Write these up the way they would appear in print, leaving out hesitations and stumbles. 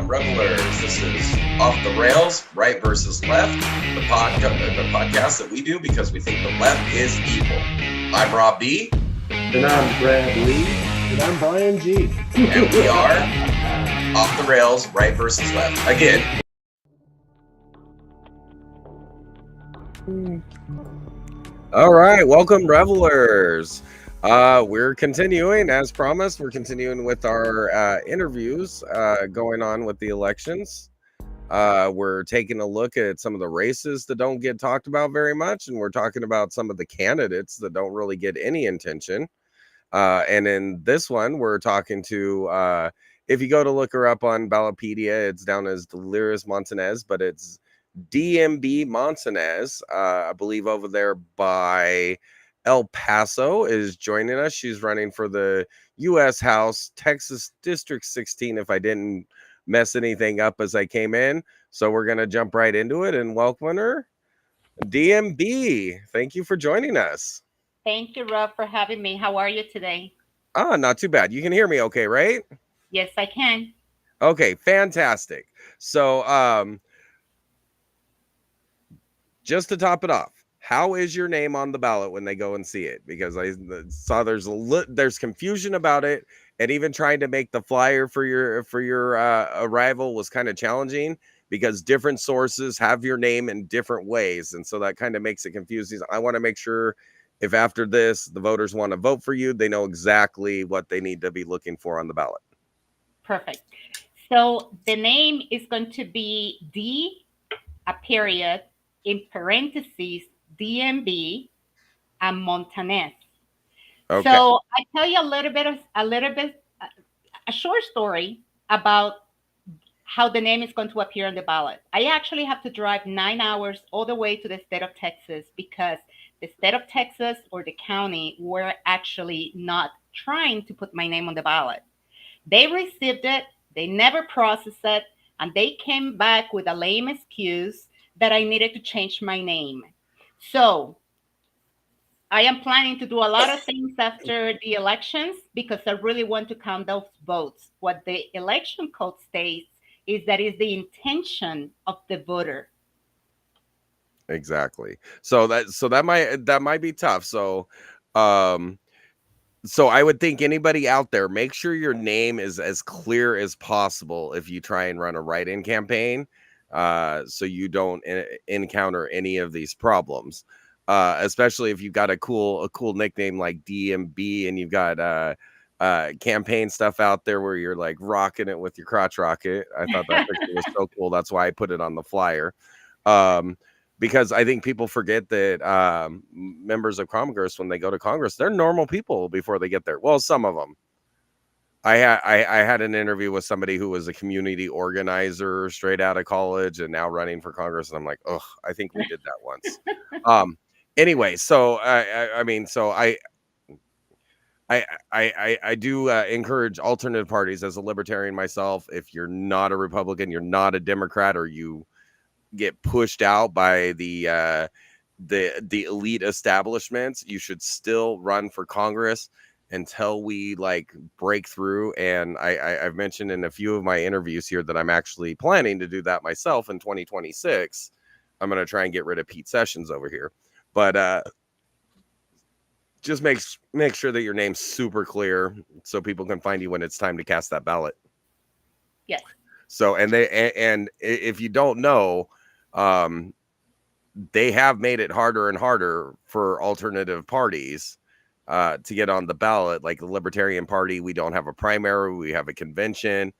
Revelers, this is Off the Rails, Right versus Left, the podcast that we do because we think the left is evil. I'm Rob B. And I'm Brad Lee. And I'm Brian G. And we are Off the Rails, Right versus Left. Again. All right, welcome, Revelers. We're continuing, as promised. We're continuing with our interviews going on with the elections. We're taking a look at some of the races that don't get talked about very much, and we're talking about some of the candidates that don't really get any attention. And in this one, we're talking to, if you go to look her up on Ballotpedia, it's down as DMB Montanez, but it's DMB Montanez, I believe over there by El Paso, is joining us. She's running for the U.S. House, Texas District 16, if I didn't mess anything up as I came in. So we're going to jump right into it and welcome her. DMB, thank you for joining us. Thank you, Rob, for having me. How are you today? Not too bad. You can hear me okay, right? Yes, I can. Okay, fantastic. So, just to top it off, how is your name on the ballot when they go and see it? Because I saw there's confusion about it, and even trying to make the flyer for your arrival was kind of challenging because different sources have your name in different ways, and so that kind of makes it confusing. I want to make sure if after this the voters want to vote for you, they know exactly what they need to be looking for on the ballot. Perfect. So the name is going to be D, a period, in parentheses, DMB, and Montanez. Okay. So I tell you a short story about how the name is going to appear on the ballot. I actually have to drive 9 hours all the way to the state of Texas because the state of Texas or the county were actually not trying to put my name on the ballot. They received it, they never processed it, and they came back with a lame excuse that I needed to change my name. So I am planning to do a lot of things after the elections because I really want to count those votes. What the election code states is that is the intention of the voter. Exactly. So that might be tough. So I would think anybody out there, make sure your name is as clear as possible if you try and run a write-in campaign, so you don't encounter any of these problems. Especially if you've got a cool nickname like DMB and you've got campaign stuff out there where you're like rocking it with your crotch rocket. I thought that picture was so cool. That's why I put it on the flyer. Because I think people forget that members of Congress, when they go to Congress, they're normal people before they get there. Well, some of them. I had an interview with somebody who was a community organizer straight out of college and now running for Congress, and I'm like, oh, I think we did that once. Anyway, so I do encourage alternative parties as a libertarian myself. If you're not a Republican, you're not a Democrat, or you get pushed out by the elite establishments, you should still run for Congress until we like break through. And I've mentioned in a few of my interviews here that I'm actually planning to do that myself in 2026. I'm going to try and get rid of Pete Sessions over here, but just make sure that your name's super clear so people can find you when it's time to cast that ballot. Yes. So, and if you don't know, they have made it harder and harder for alternative parties to get on the ballot. Like the Libertarian Party, we don't have a primary, we have a convention.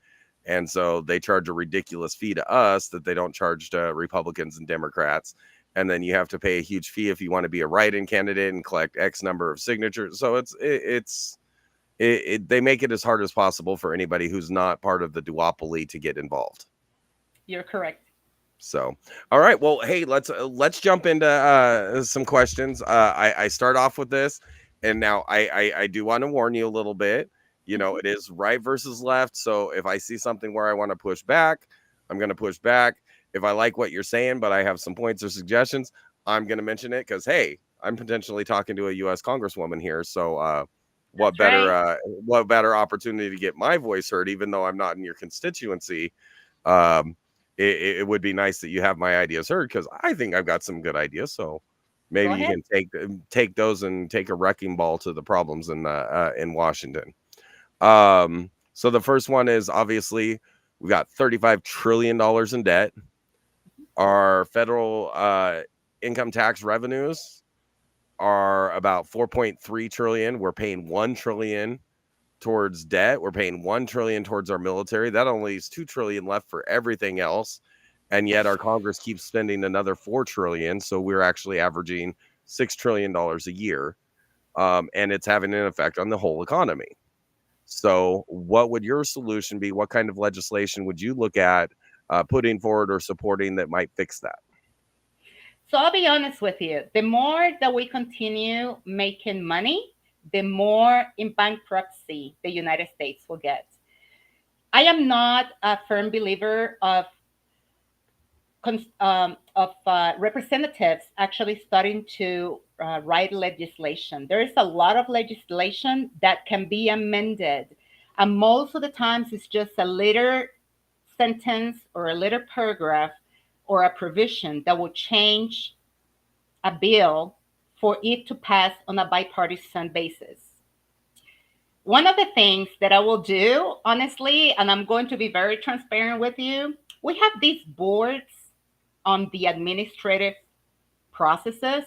And so they charge a ridiculous fee to us that they don't charge to Republicans and Democrats. And then you have to pay a huge fee if you want to be a write-in candidate and collect X number of signatures. So they make it as hard as possible for anybody who's not part of the duopoly to get involved. You're correct. So, all right. Well, hey, let's jump into some questions. I start off with this, and now I do want to warn you a little bit. You know, it is right versus left. So if I see something where I want to push back, I'm going to push back. If I like what you're saying, but I have some points or suggestions, I'm going to mention it because, hey, I'm potentially talking to a U.S. Congresswoman here. So what better opportunity to get my voice heard, even though I'm not in your constituency. It would be nice that you have my ideas heard because I think I've got some good ideas. So maybe you can take those and take a wrecking ball to the problems in Washington. So the first one is obviously we've got $35 trillion in debt. Our federal income tax revenues are about 4.3 trillion. We're paying 1 trillion towards debt. We're paying 1 trillion towards our military. That only leaves 2 trillion left for everything else. And yet our Congress keeps spending another 4 trillion. So we're actually averaging $6 trillion a year. And it's having an effect on the whole economy. So what would your solution be? What kind of legislation would you look at putting forward or supporting that might fix that? So I'll be honest with you. The more that we continue making money, the more in bankruptcy the United States will get. I am not a firm believer of representatives actually starting to write legislation. There is a lot of legislation that can be amended. And most of the times it's just a little sentence or a little paragraph or a provision that will change a bill for it to pass on a bipartisan basis. One of the things that I will do, honestly, and I'm going to be very transparent with you, we have these boards on the administrative processes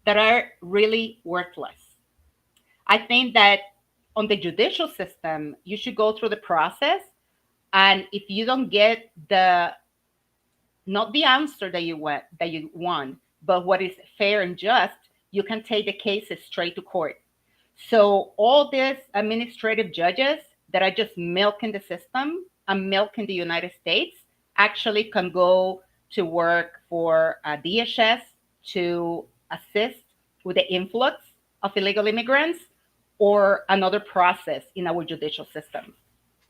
that are really worthless. I think that on the judicial system, you should go through the process. And if you don't get not the answer that you want, but what is fair and just, you can take the cases straight to court. So all these administrative judges that are just milking the system and milking the United States actually can go to work for DHS to assist with the influx of illegal immigrants or another process in our judicial system.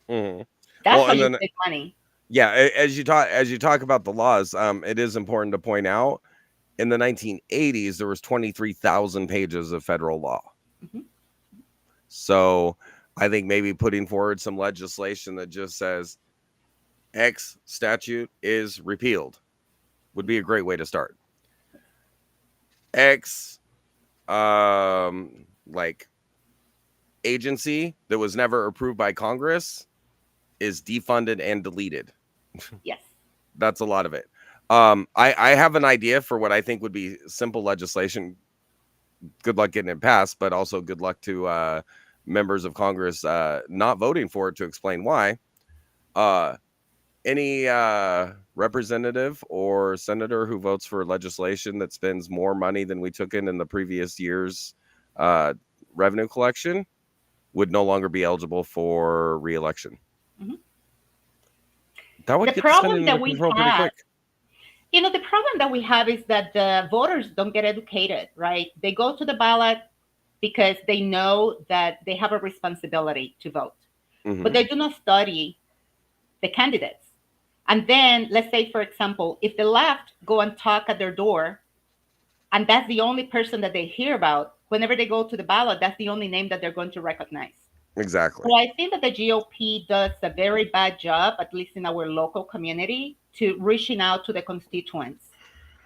Mm-hmm. That's how you save money. Yeah, as you talk about the laws, it is important to point out in the 1980s there was 23,000 pages of federal law. Mm-hmm. So I think maybe putting forward some legislation that just says X statute is repealed would be a great way to start. X like agency that was never approved by Congress is defunded and deleted. Yes. That's a lot of it. I have an idea for what I think would be simple legislation. Good luck getting it passed, but also good luck to members of Congress not voting for it to explain why. Any representative or senator who votes for legislation that spends more money than we took in the previous year's revenue collection would no longer be eligible for re-election. Mm-hmm. That would the get problem that we pretty have, quick. You know, the problem that we have is that the voters don't get educated, right? They go to the ballot because they know that they have a responsibility to vote, Mm-hmm. but they do not study the candidates. And then, let's say, for example, if the left go and talk at their door, and that's the only person that they hear about, whenever they go to the ballot, that's the only name that they're going to recognize. Exactly. So I think that the GOP does a very bad job, at least in our local community, to reaching out to the constituents.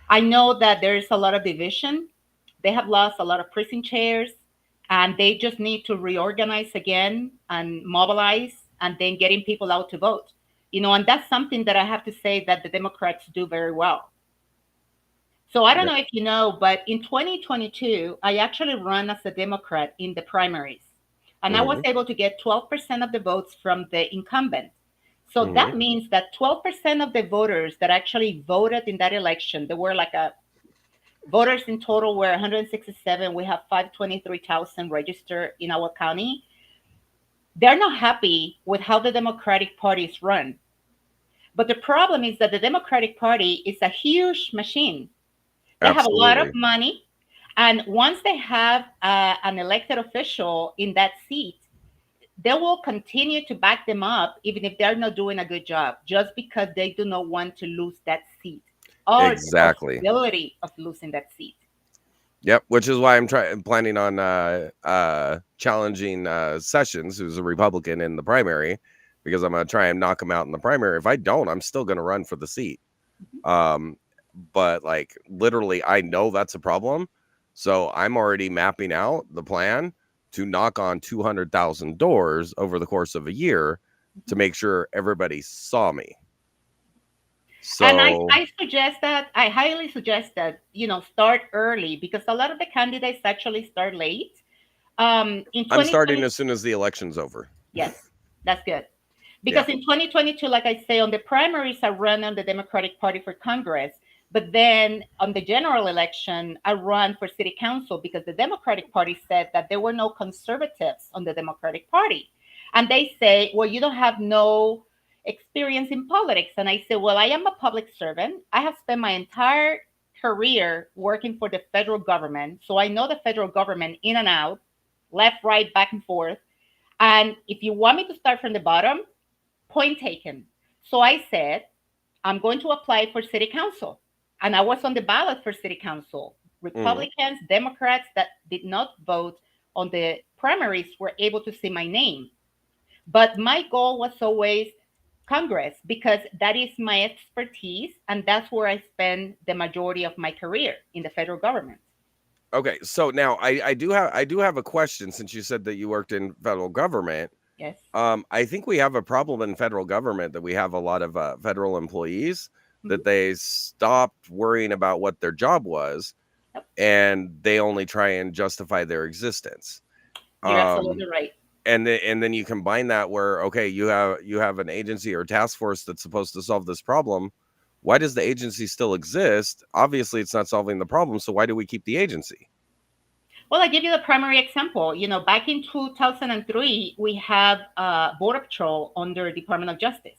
I know that there is a lot of division. They have lost a lot of precinct chairs, and they just need to reorganize again and mobilize, and then getting people out to vote. You know, and that's something that I have to say that the Democrats do very well. So I don't know if you know, but in 2022, I actually ran as a Democrat in the primaries. And I was able to get 12% of the votes from the incumbent. So that means that 12% of the voters that actually voted in that election, there were voters in total were 167. We have 523,000 registered in our county. they're not happy with how the Democratic Party is run. But the problem is that the Democratic Party is a huge machine. They have a lot of Absolutely. money. And once they have an elected official in that seat, they will continue to back them up even if they're not doing a good job, just because they do not want to lose that seat or the Exactly. possibility of losing that seat. Yep, which is why I'm planning on challenging Sessions, who's a Republican in the primary, because I'm gonna try and knock him out in the primary. If I don't, I'm still gonna run for the seat. But like literally, I know that's a problem, so I'm already mapping out the plan to knock on 200,000 doors over the course of a year to make sure everybody saw me. And So I suggest that, I highly suggest that, start early, because a lot of the candidates actually start late. In I'm starting 2020, as soon as the election's over. yes, that's good. Yeah. Because in 2022, like I say, on the primaries, I run on the Democratic Party for Congress. But then on the general election, I run for city council because the Democratic Party said that there were no conservatives on the Democratic Party. And they say, well, you don't have no experience in politics. And I say, well, I am a public servant. I have spent my entire career working for the federal government. So I know the federal government in and out, left, right, back and forth. And if you want me to start from the bottom, point taken. So I said, I'm going to apply for city council. And I was on the ballot for city council. Republicans, Democrats that did not vote on the primaries were able to see my name. But my goal was always Congress, because that is my expertise. And that's where I spend the majority of my career, in the federal government. Okay, so now I do have a question, since you said that you worked in federal government. Yes. I think we have a problem in federal government, that we have a lot of federal employees that they stopped worrying about what their job was, Yep. and they only try and justify their existence. You're absolutely right. And then you combine that where, okay, you have an agency or task force that's supposed to solve this problem. Why does the agency still exist? Obviously, it's not solving the problem. So why do we keep the agency? Well, I give you the primary example. Back in 2003, we have Border Patrol under Department of Justice.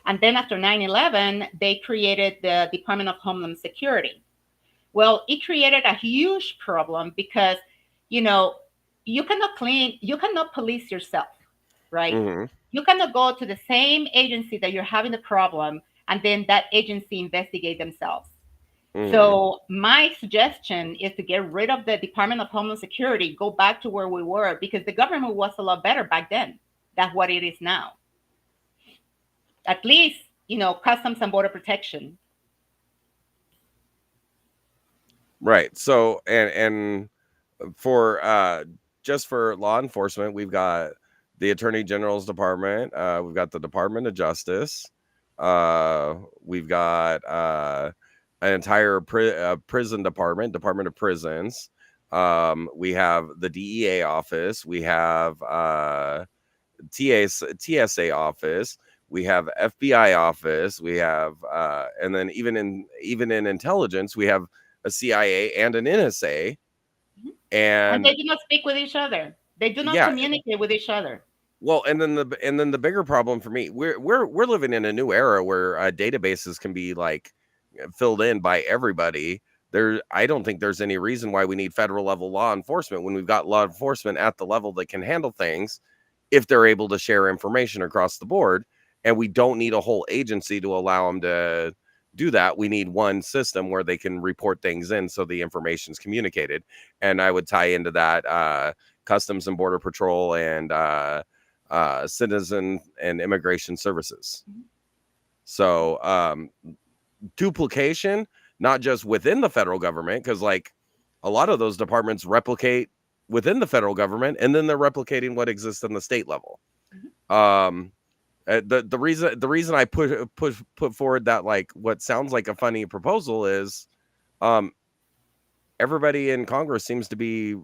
And then after 9/11, they created the Department of Homeland Security. Well, it created a huge problem because, you cannot police yourself, right? You cannot go to the same agency that you're having the problem, and then that agency investigate themselves. So my suggestion is to get rid of the Department of Homeland Security, go back to where we were, because the government was a lot better back then than what it is now. At least, Customs and Border Protection. Right. So and for just for law enforcement, we've got the Attorney General's Department, we've got the Department of Justice, we've got an entire prison department, Department of Prisons. We have the DEA office, we have TSA office, we have FBI office, we have and then even in intelligence, we have a CIA and an NSA. And they do not speak with each other. They do not communicate with each other. Well, and then the bigger problem for me, we're living in a new era where databases can be like filled in by everybody. I don't think there's any reason why we need federal level law enforcement when we've got law enforcement at the level that can handle things, if they're able to share information across the board. And we don't need a whole agency to allow them to do that. We need one system where they can report things in, so the information's communicated. And I would tie into that Customs and Border Patrol and Citizen and Immigration Services. So duplication, not just within the federal government, because like a lot of those departments replicate within the federal government, and then they're replicating what exists in the state level. The reason I put forward that, like, what sounds like a funny proposal is everybody in Congress seems to be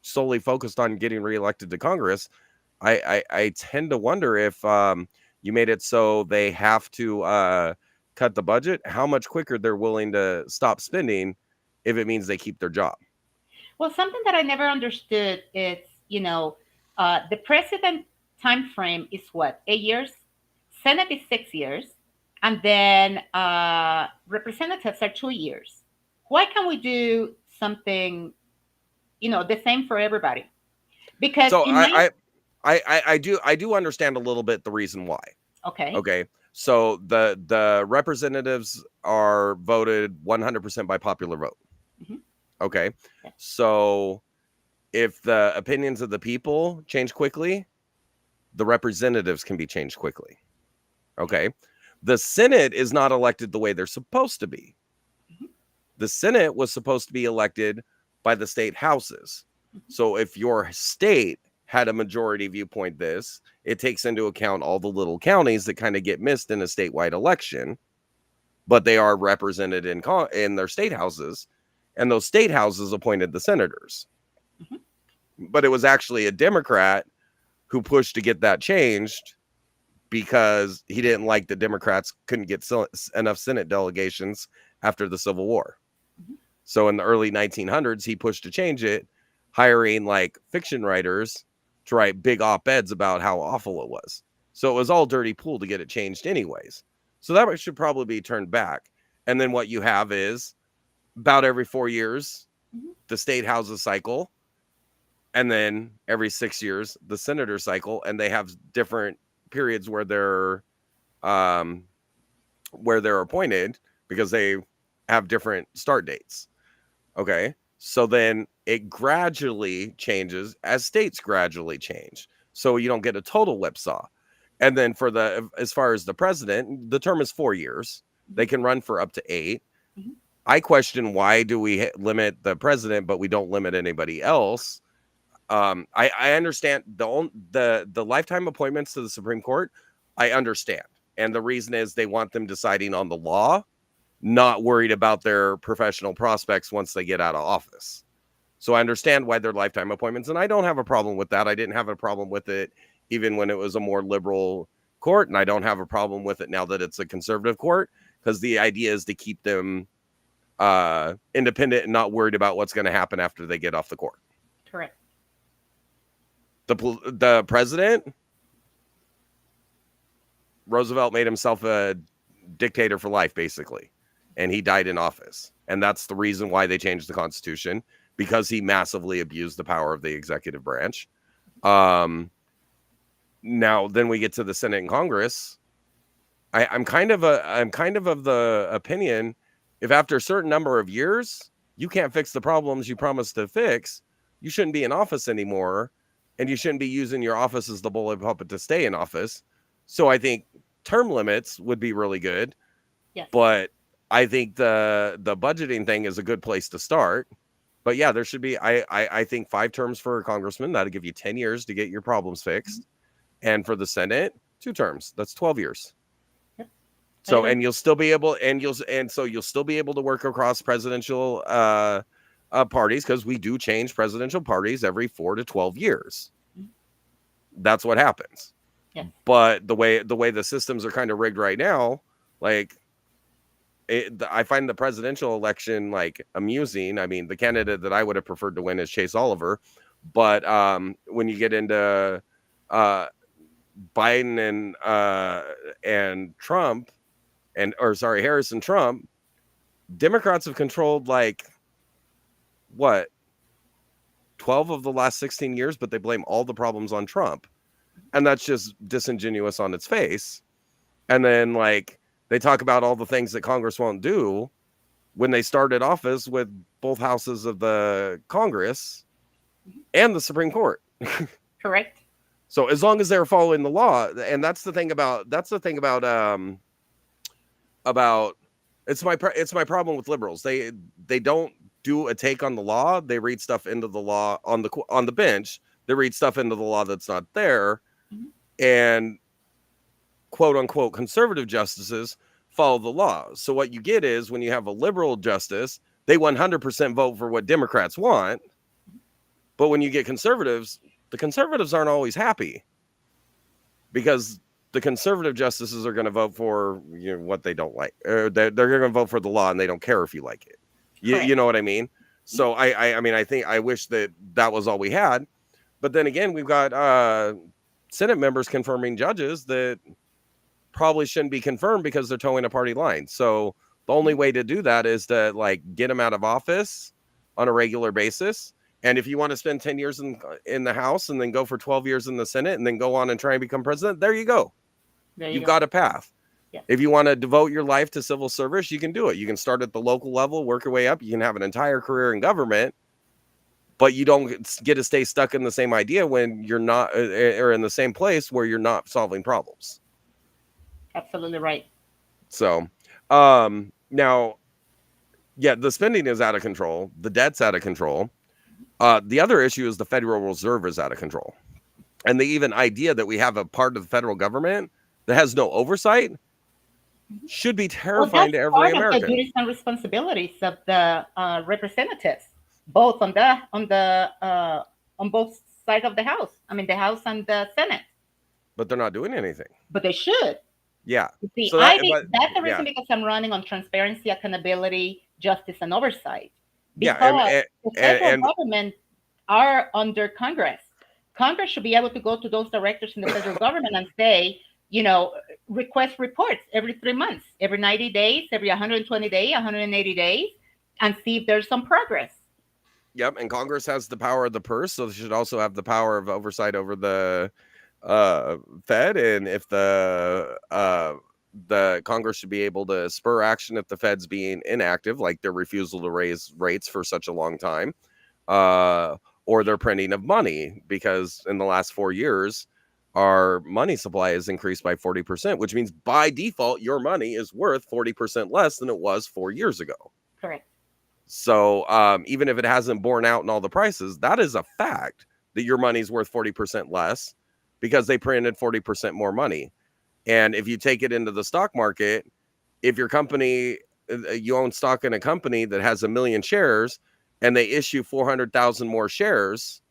solely focused on getting reelected to Congress. I tend to wonder if you made it so they have to cut the budget, how much quicker they're willing to stop spending if it means they keep their job. Well, something that I never understood is, the president time frame is what, 8 years? Senate is 6 years, and then representatives are 2 years. Why can't we do something, the same for everybody? Because So I do understand a little bit the reason why. okay. Okay. So the representatives are voted 100% by popular vote. Mhm. Okay. Yeah. So if the opinions of the people change quickly, the representatives can be changed quickly. Okay. The Senate is not elected the way they're supposed to be. Mhm. The Senate was supposed to be elected by the state houses. Mhm. So if your state had a majority viewpoint, it takes into account all the little counties that kind of get missed in a statewide election, but they are represented in their state houses, and those state houses appointed the senators. Mhm. But it was actually a Democrat who pushed to get that changed because he didn't like the Democrats couldn't get enough Senate delegations after the Civil War. Mhm. So in the early 1900s, he pushed to change it, hiring like fiction writers to write big op-eds about how awful it was. So it was all dirty pool to get it changed anyways. So that should probably be turned back. And then what you have is about every 4 years, Mhm. the state houses cycle. And then every 6 years, the senator cycle. And they have different periods where they're appointed because they have different start dates. Okay. So then it gradually changes as states gradually change. So you don't get a total whipsaw. And then as far as the president, the term is 4 years. They can run for up to 8. Mhm. I question, why do we limit the president, but we don't limit anybody else? I understand the lifetime appointments to the Supreme Court. I understand. And the reason is they want them deciding on the law, not worried about their professional prospects once they get out of office. So I understand why they're lifetime appointments, and I don't have a problem with that. I didn't have a problem with it even when it was a more liberal court, and I don't have a problem with it now that it's a conservative court, because the idea is to keep them independent and not worried about what's going to happen after they get off the court. Correct. The president, Roosevelt made himself a dictator for life, basically, and he died in office. And that's the reason why they changed the Constitution, because he massively abused the power of the executive branch. Now, then we get to the Senate and Congress. I'm kind of of the opinion, if after a certain number of years you can't fix the problems you promised to fix, you shouldn't be in office anymore, and you shouldn't be using your office as the bullet puppet to stay in office. So I think term limits would be really good. Yes. But I think the budgeting thing is a good place to start. But yeah, there should be, I think 5 terms for a congressman. That'll give you 10 years to get your problems fixed. Mm-hmm. And for the Senate, 2 terms. That's 12 years. Yep. So, and you'll still be able, so you'll still be able to work across presidential parties, because we do change presidential parties every 4 to 12 years. Mm-hmm. That's what happens. Yeah. But the way the systems are kind of rigged right now, like, I find the presidential election like amusing. I mean, the candidate that I would have preferred to win is Chase Oliver, but when you get into Biden and Trump, Harris and Trump, Democrats have controlled like what 12 of the last 16 years, but they blame all the problems on Trump, and that's just disingenuous on its face. And then like, they talk about all the things that Congress won't do when they started office with both houses of the Congress and the Supreme Court. Correct. So as long as they're following the law, and that's the thing about it's my problem with liberals. They don't do a take on the law. They read stuff into the law on the bench. They read stuff into the law that's not there, mm-hmm. and quote unquote conservative justices follow the law. So what you get is, when you have a liberal justice, they 100% vote for what Democrats want. But when you get conservatives, the conservatives aren't always happy, because the conservative justices are going to vote for what they don't like. They're going to vote for the law, and they don't care if you like it. You know what I mean? So I mean, I think I wish that was all we had. But then again, we've got Senate members confirming judges that probably shouldn't be confirmed because they're towing a party line. So the only way to do that is to like get them out of office on a regular basis. And if you want to spend 10 years in the House and then go for 12 years in the Senate and then go on and try and become president, there you go. You've got a path. Yeah. If you want to devote your life to civil service, you can do it. You can start at the local level, work your way up. You can have an entire career in government, but you don't get to stay stuck in the same idea when you're not, or in the same place where you're not solving problems. Absolutely right. So, now, yeah, the spending is out of control. The debt's out of control. The other issue is the Federal Reserve is out of control. And the even idea that we have a part of the federal government that has no oversight should be terrifying to every American. Part of the duties and responsibilities of the representatives, both on both sides of the House. I mean, the House and the Senate. But they're not doing anything. But they should. Yeah. See, So that's the reason because I'm running on transparency, accountability, justice, and oversight. Because the federal government are under Congress. Congress should be able to go to those directors in the federal government and say, request reports every 3 months, every 90 days, every 120 days, 180 days, and see if there's some progress. Yep, and Congress has the power of the purse, so they should also have the power of oversight over the Fed. And if the Congress should be able to spur action if the Fed's being inactive, like their refusal to raise rates for such a long time, or their printing of money, because in the last 4 years, our money supply has increased by 40%, which means by default, your money is worth 40% less than it was 4 years ago. Correct. So even if it hasn't borne out in all the prices, that is a fact that your money's worth 40% less because they printed 40% more money. And if you take it into the stock market, if your company, you own stock in a company that has 1 million shares and they issue 400,000 more shares,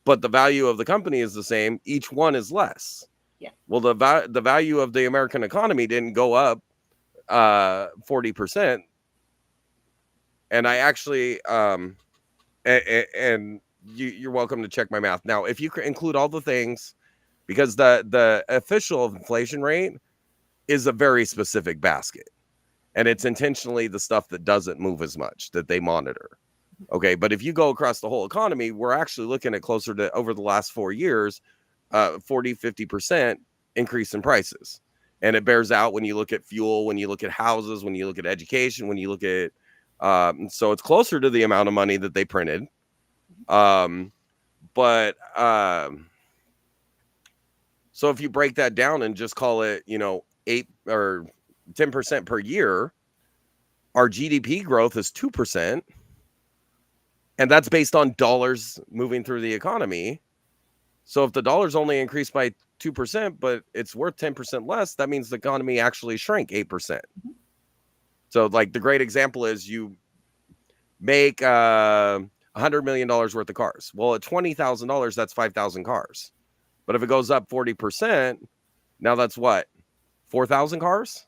but the value of the company is the same, each one is less. Yeah. Well, the value of the American economy didn't go up 40%. And I actually, and you're welcome to check my math. Now, if you include all the things, because the official inflation rate is a very specific basket, and it's intentionally the stuff that doesn't move as much that they monitor. Okay, but if you go across the whole economy, we're actually looking at closer to, over the last 4 years, 40-50% increase in prices. And it bears out when you look at fuel, when you look at houses, when you look at education, when you look at, so it's closer to the amount of money that they printed. So if you break that down and just call it, 8 or 10% per year, our GDP growth is 2%. And that's based on dollars moving through the economy. So if the dollars only increased by 2%, but it's worth 10% less, that means the economy actually shrank 8%. Mm-hmm. So like the great example is you make $100 million worth of cars. Well, at $20,000, that's 5,000 cars. But if it goes up 40%, now that's what? 4,000 cars?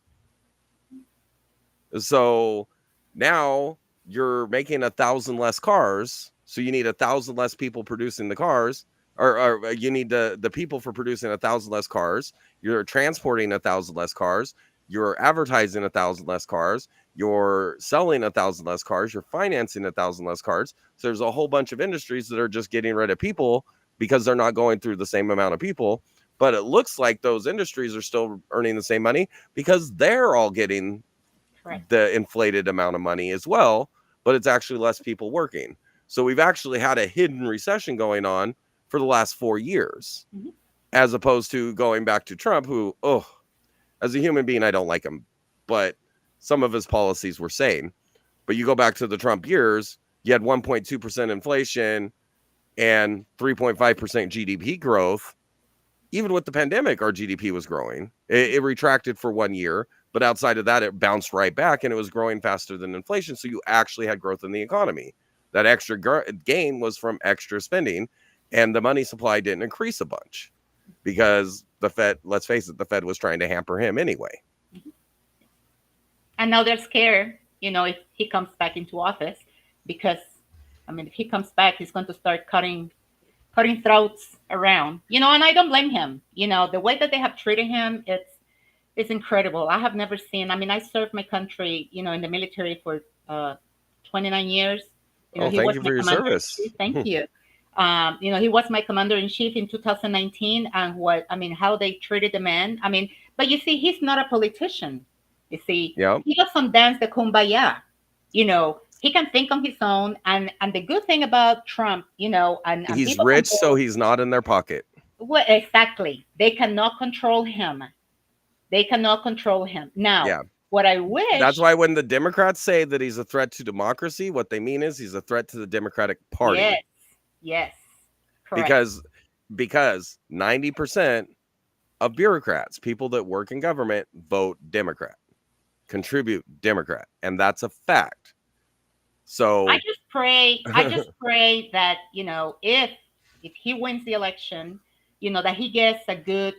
So now you're making 1,000 less cars, so you need 1,000 less people producing the cars, or you need the people for producing 1,000 less cars. You're transporting 1,000 less cars. You're advertising 1,000 less cars. You're selling 1,000 less cars. You're financing 1,000 less cars. So there's a whole bunch of industries that are just getting rid of people because they're not going through the same amount of people. But it looks like those industries are still earning the same money because they're all getting the inflated amount of money as well, but it's actually less people working. So we've actually had a hidden recession going on for the last 4 years, mm-hmm. as opposed to going back to Trump, who, as a human being, I don't like him, but some of his policies were sane. But you go back to the Trump years, you had 1.2% inflation and 3.5% GDP growth. Even with the pandemic, our GDP was growing. It retracted for 1 year. But outside of that, it bounced right back and it was growing faster than inflation. So you actually had growth in the economy. That extra gain was from extra spending, and the money supply didn't increase a bunch because the Fed, let's face it, the Fed was trying to hamper him anyway. And now they're scared, if he comes back into office, because, if he comes back, he's going to start cutting cutting throats around, and I don't blame him. The way that they have treated him, it's incredible. I have never seen. I mean, I served my country, in the military for 29 years. Oh, He thank was you my for your commander in service. chief. Thank you. He was my commander in chief in 2019, and how they treated the man. But you see, he's not a politician. You see, Yeah. he doesn't dance the kumbaya. He can think on his own. And the good thing about Trump, and He's people can rich, so go, he's not in their pocket. well, exactly. They cannot control him. They cannot control him. Now, Yeah. what I wish. That's why when the Democrats say that he's a threat to democracy, what they mean is he's a threat to the Democratic Party. Yes, correct. Because 90% of bureaucrats, people that work in government, vote Democrat, contribute Democrat, and that's a fact. So I just pray that, if he wins the election, that he gets a good,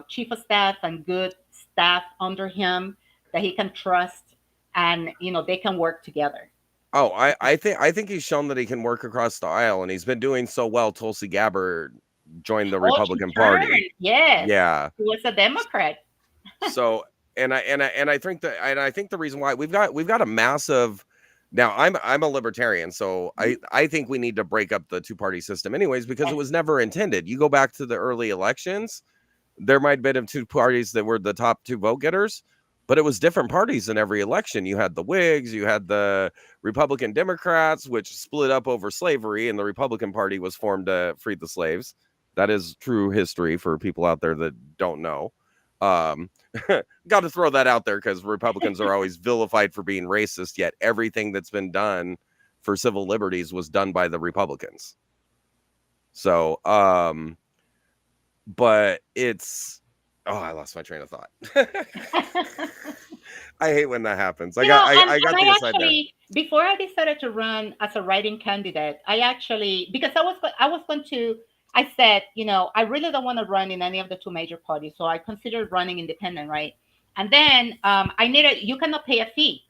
chief of staff and good staff under him that he can trust, and they can work together. Oh, I think he's shown that he can work across the aisle, and he's been doing so well. Tulsi Gabbard joined the Republican Party. Yes. Yeah, He was a Democrat. So, and I think the reason why we've got a massive. Now, I'm a libertarian, so I think we need to break up the two-party system anyways, because it was never intended. You go back to the early elections, there might have been two parties that were the top two vote getters, but it was different parties in every election. You had the Whigs, you had the Republican Democrats, which split up over slavery, and the Republican Party was formed to free the slaves. That is true history for people out there that don't know. Got to throw that out there because Republicans are always vilified for being racist, yet everything that's been done for civil liberties was done by the Republicans. So, but it's, I lost my train of thought. I hate when that happens. I got the aside there. Before I decided to run as a writing candidate, because I said, I really don't want to run in any of the two major parties. So I considered running independent, right? And then you cannot pay a fee.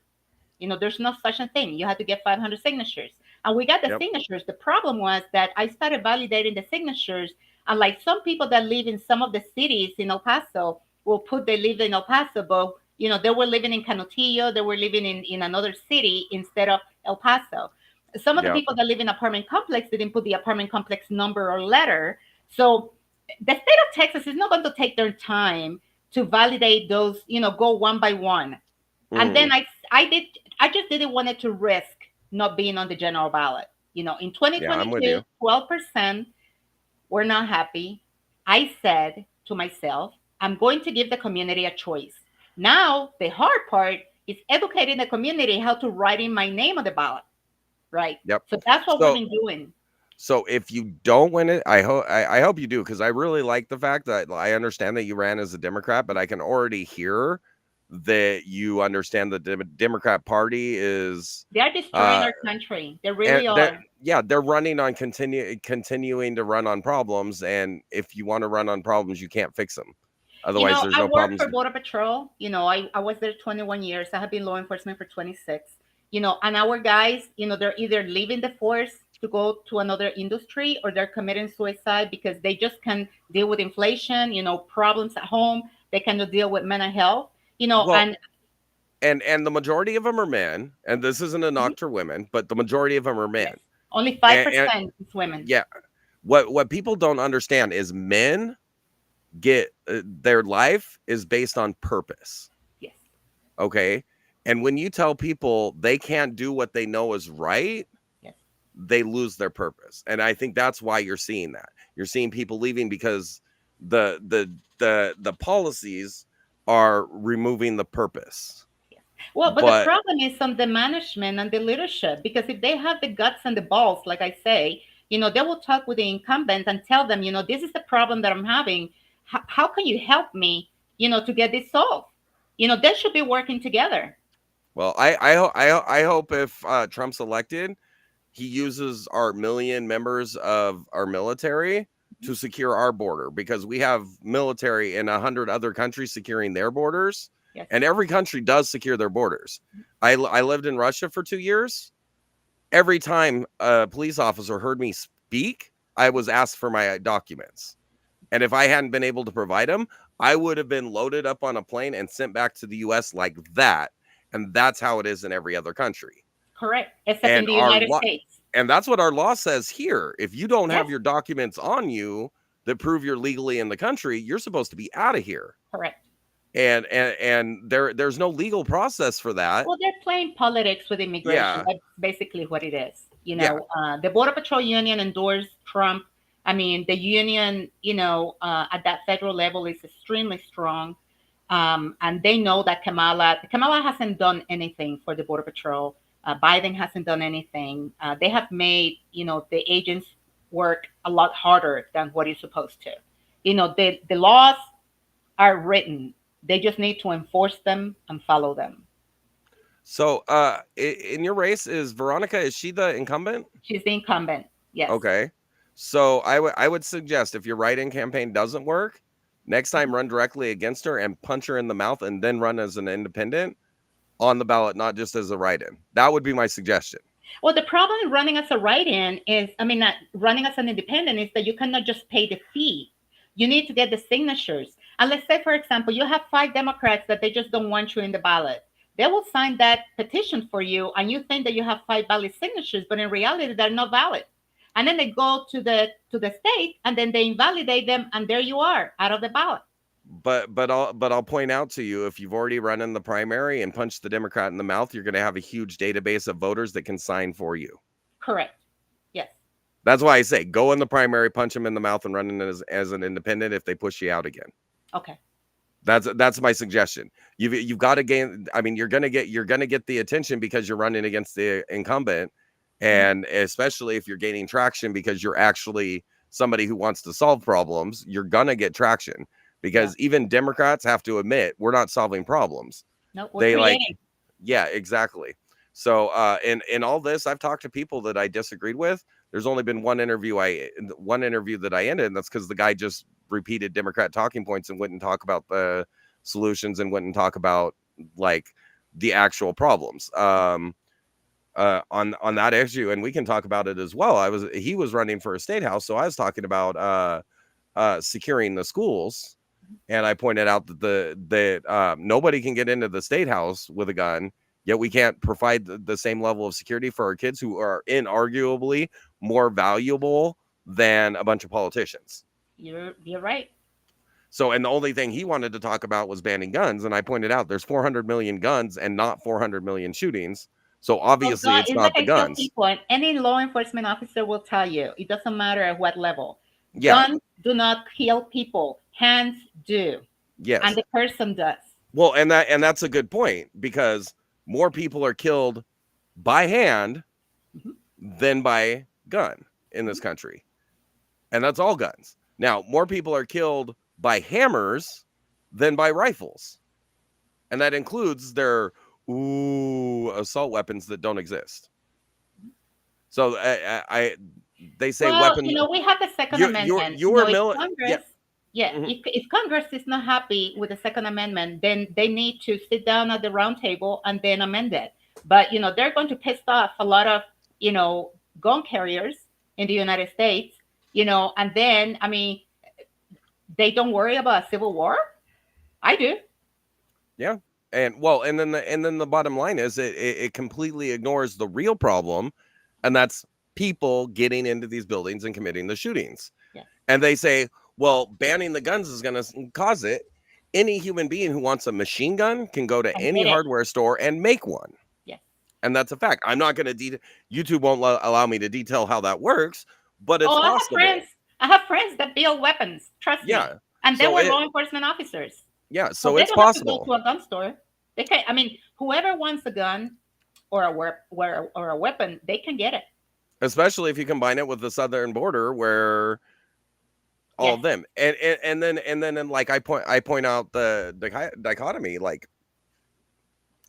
There's no such a thing. You had to get 500 signatures. And we got the signatures. The problem was that I started validating the signatures. And like some people that live in some of the cities in El Paso will put they live in El Paso, but they were living in Canutillo, they were living in another city instead of El Paso. Some of the people that live in apartment complex didn't put the apartment complex number or letter. So the state of Texas is not going to take their time to validate those, go one by one. And then I just didn't want it to risk not being on the general ballot. In 2022, 12% were not happy. I said to myself, I'm going to give the community a choice. Now, the hard part is educating the community how to write in my name on the ballot. Right. Yep. So that's what we've been doing. So if you don't win it, I hope you do, because I really like the fact that I understand that you ran as a Democrat, but I can already hear that you understand that the Democrat Party is they're destroying our country. They really are. They're running on continuing to run on problems, and if you want to run on problems, you can't fix them. Otherwise, there's no problems. I worked for Border Patrol. I was there 21 years. I have been law enforcement for 26. And our guys, they're either leaving the force to go to another industry, or they're committing suicide because they just can't deal with inflation, problems at home. They cannot deal with mental health, and the majority of them are men. And this isn't a knock to women, but the majority of them are men. Yes. Only 5% is women. Yeah. What people don't understand is men get their life is based on purpose. Yes. Okay. And when you tell people they can't do what they know is right, they lose their purpose. And I think that's why you're seeing that. You're seeing people leaving because the policies are removing the purpose. Well, but the problem is on the management and the leadership, because if they have the guts and the balls, like I say, they will talk with the incumbents and tell them, this is the problem that I'm having. How can you help me, to get this solved? They should be working together. Well, I hope if Trump's elected, he uses our million members of our military to secure our border, because we have military in 100 other countries securing their borders. Yes. And every country does secure their borders. I lived in Russia for 2 years. Every time a police officer heard me speak, I was asked for my documents. And if I hadn't been able to provide them, I would have been loaded up on a plane and sent back to the US like that. And that's how it is in every other country. Correct. Except in the United States. And that's what our law says here. If you don't have Yes. your documents on you that prove you're legally in the country, you're supposed to be out of here. Correct. And there's no legal process for that. Well, they're playing politics with immigration. Yeah. That's basically what it is. You know, the Border Patrol Union endorsed Trump. I mean, the union, you know, at that federal level is extremely strong. And they know that Kamala hasn't done anything for the Border Patrol. Biden hasn't done anything. They have made, you know, the agents work a lot harder than what is supposed to. You know, the laws are written. They just need to enforce them and follow them. So, in your race, is she the incumbent? She's the incumbent. Yes. Okay. So I would suggest if your write-in campaign doesn't work, next time run directly against her and punch her in the mouth and then run as an independent on the ballot, not just as a write-in. That would be my suggestion. Well, the problem running as a write-in is, not running as an independent, is that you cannot just pay the fee. You need to get the signatures. And let's say, for example, you have 5 Democrats that they just don't want you in the ballot. They will sign that petition for you, and you think that you have 5 valid signatures, but in reality, they're not valid. And then they go to the state, and then they invalidate them, and there you are, out of the ballot. But I'll point out to you, if you've already run in the primary and punched the Democrat in the mouth, you're going to have a huge database of voters that can sign for you. Correct. Yes. That's why I say go in the primary, punch them in the mouth, and run in as an independent if they push you out again. Okay. That's my suggestion. You've got to gain. I mean, you're gonna get the attention because you're running against the incumbent, and especially if you're gaining traction because you're actually somebody who wants to solve problems, you're gonna get traction. Because even Democrats have to admit we're not solving problems. No, we're creating. Yeah, exactly. So in all this, I've talked to people that I disagreed with. There's only been one interview that I ended, and that's because the guy just repeated Democrat talking points and wouldn't talk about the solutions and wouldn't talk about like the actual problems on that issue. And we can talk about it as well. He was running for a state house, so I was talking about securing the schools. And I pointed out that nobody can get into the state house with a gun, yet we can't provide the same level of security for our kids who are inarguably more valuable than a bunch of politicians. You're right. So, and the only thing he wanted to talk about was banning guns. And I pointed out there's 400 million guns and not 400 million shootings. So obviously it's not the guns. People, and any law enforcement officer will tell you, it doesn't matter at what level. Yeah. Guns do not kill people. Hands do. Yes. And the person does. Well, and that's a good point, because more people are killed by hand than by gun in this country. And that's all guns. Now, more people are killed by hammers than by rifles. And that includes their assault weapons that don't exist. So they say weapons. You know, we have the Second Amendment. If Congress is not happy with the Second Amendment, then they need to sit down at the round table and then amend it. But, you know, they're going to piss off a lot of, you know, gun carriers in the United States, you know, and then, I mean, they don't worry about a civil war. I do. Yeah. And then the bottom line is it completely ignores the real problem. And that's people getting into these buildings and committing the shootings. Yeah. And they say, well, banning the guns is going to cause it. Any human being who wants a machine gun can go to any hardware store and make one. Yes. And that's a fact. I'm not going to YouTube won't allow me to detail how that works, but it's possible. I have friends that build weapons. Trust me. And they were law enforcement officers. Yeah, so it's possible. Have to go to a gun store. They can. I mean, whoever wants a gun or a weapon, they can get it. Especially if you combine it with the southern border, where all of them, and then like I point out the dichotomy. Like,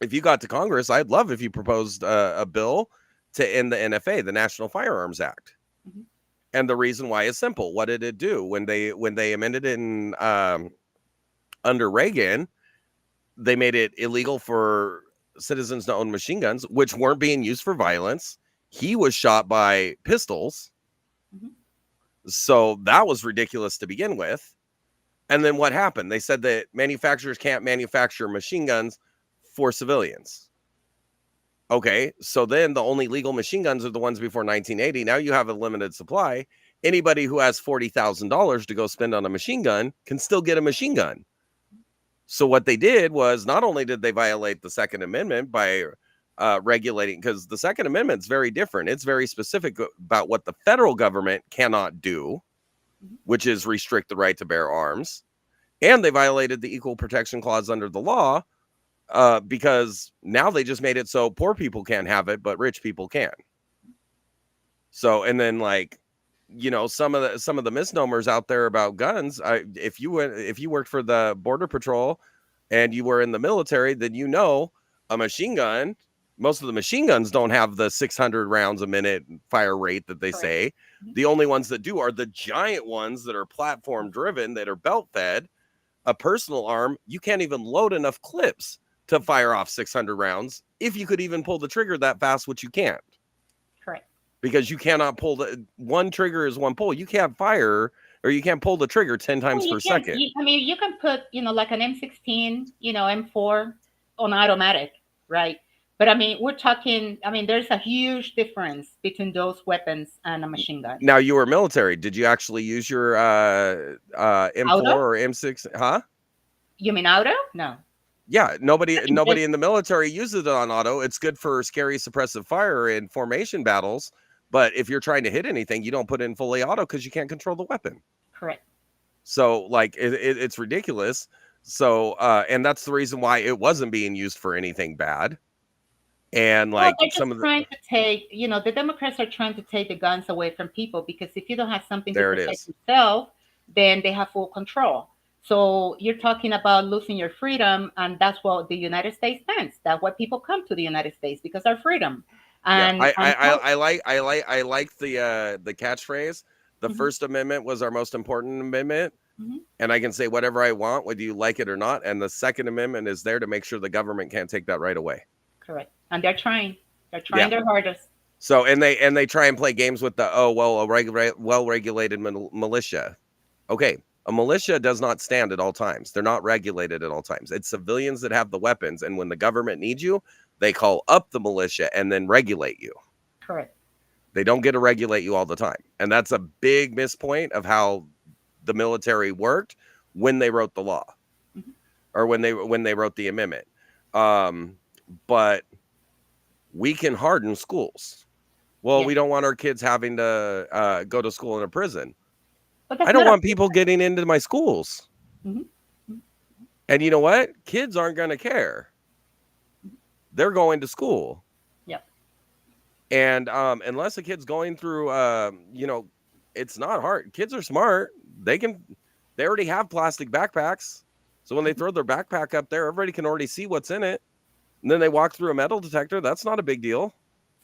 if you got to Congress, I'd love if you proposed a bill to end the NFA, the National Firearms Act. Mm-hmm. And the reason why is simple. What did it do when they amended it in under Reagan? They made it illegal for citizens to own machine guns, which weren't being used for violence. He was shot by pistols. Mm-hmm. So that was ridiculous to begin with. And then what happened? They said that manufacturers can't manufacture machine guns for civilians. Okay, so then the only legal machine guns are the ones before 1980. Now you have a limited supply. Anybody who has $40,000 to go spend on a machine gun can still get a machine gun. So what they did was, not only did they violate the Second Amendment by regulating, because the Second Amendment is very different. It's very specific about what the federal government cannot do, which is restrict the right to bear arms. And they violated the Equal Protection Clause under the law, because now they just made it so poor people can't have it, but rich people can. So, and then, like, you know, some of the misnomers out there about guns. If you worked for the Border Patrol and you were in the military, then you know a machine gun. Most of the machine guns don't have the 600 rounds a minute fire rate that they say. The only ones that do are the giant ones that are platform driven, that are belt fed. A personal arm, you can't even load enough clips to fire off 600 rounds if you could even pull the trigger that fast, which you can't. Correct. Because you cannot pull one trigger is one pull. You can't fire, or you can't pull the trigger 10 times per second. You can put, like an M16, M4 on automatic, right? But we're talking, there's a huge difference between those weapons and a machine gun. Now, you were military. Did you actually use your M4 auto? or M6? Huh? You mean auto? No. Yeah, nobody in the military uses it on auto. It's good for scary suppressive fire in formation battles. But if you're trying to hit anything, you don't put it in fully auto because you can't control the weapon. Correct. So, like, it's ridiculous. So, and that's the reason why it wasn't being used for anything bad. And like, trying to take, the Democrats are trying to take the guns away from people, because if you don't have something to protect yourself, then they have full control. So you're talking about losing your freedom, and that's what the United States stands. That's why people come to the United States, because our freedom. And I like the catchphrase. The First Amendment was our most important amendment, and I can say whatever I want, whether you like it or not. And the Second Amendment is there to make sure the government can't take that right away. Correct. And they're trying their hardest. So, and they try and play games with the well-regulated militia. Okay, a militia does not stand at all times. They're not regulated at all times. It's civilians that have the weapons, and when the government needs you, they call up the militia and then regulate you. Correct. They don't get to regulate you all the time. And that's a big mispoint of how the military worked when they wrote the law, or when they wrote the amendment. But we can harden schools. Well, we don't want our kids having to go to school in a prison. I don't want people getting into my schools. And you know what? Kids aren't going to care. They're going to school. Yep. And unless a kid's going through, it's not hard. Kids are smart. They already have plastic backpacks. So when they throw their backpack up there, everybody can already see what's in it. And then they walk through a metal detector. That's not a big deal.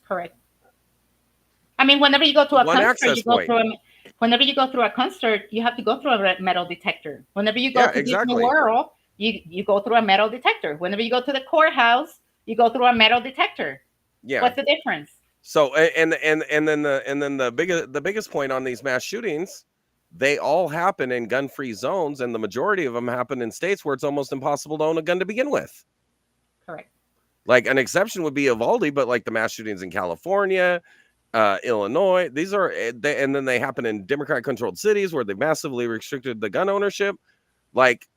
Correct. Whenever you go to a concert, whenever you go through a concert, you have to go through a metal detector. Whenever you go to Disney World, you go through a metal detector. Whenever you go to the courthouse, you go through a metal detector. Yeah. What's the difference? So and then the biggest point on these mass shootings, they all happen in gun-free zones, and the majority of them happen in states where it's almost impossible to own a gun to begin with. Correct. Like, an exception would be Uvalde, but like the mass shootings in California, Illinois, these are, and then they happen in Democrat-controlled cities where they massively restricted the gun ownership. Like,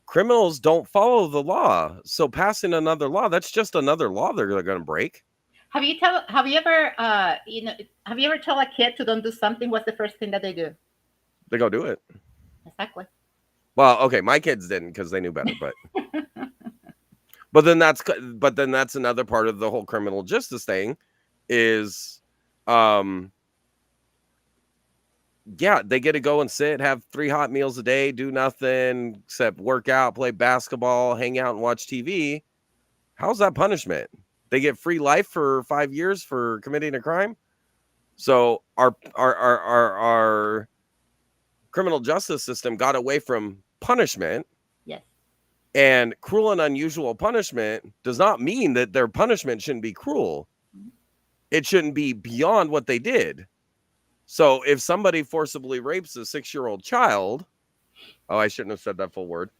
criminals don't follow the law, so passing another law, that's just another law they're going to break. Have you ever tell a kid to don't do something? What's the first thing that they do? They go do it. Exactly. Well, okay, my kids didn't because they knew better, but but then that's another part of the whole criminal justice thing is, they get to go and sit, have 3 hot meals a day, do nothing except work out, play basketball, hang out, and watch TV. How's that punishment? They get free life for 5 years for committing a crime. So our criminal justice system got away from punishment. Yes. And cruel and unusual punishment does not mean that their punishment shouldn't be cruel. It shouldn't be beyond what they did. So if somebody forcibly rapes a 6-year-old child, oh, I shouldn't have said that full word.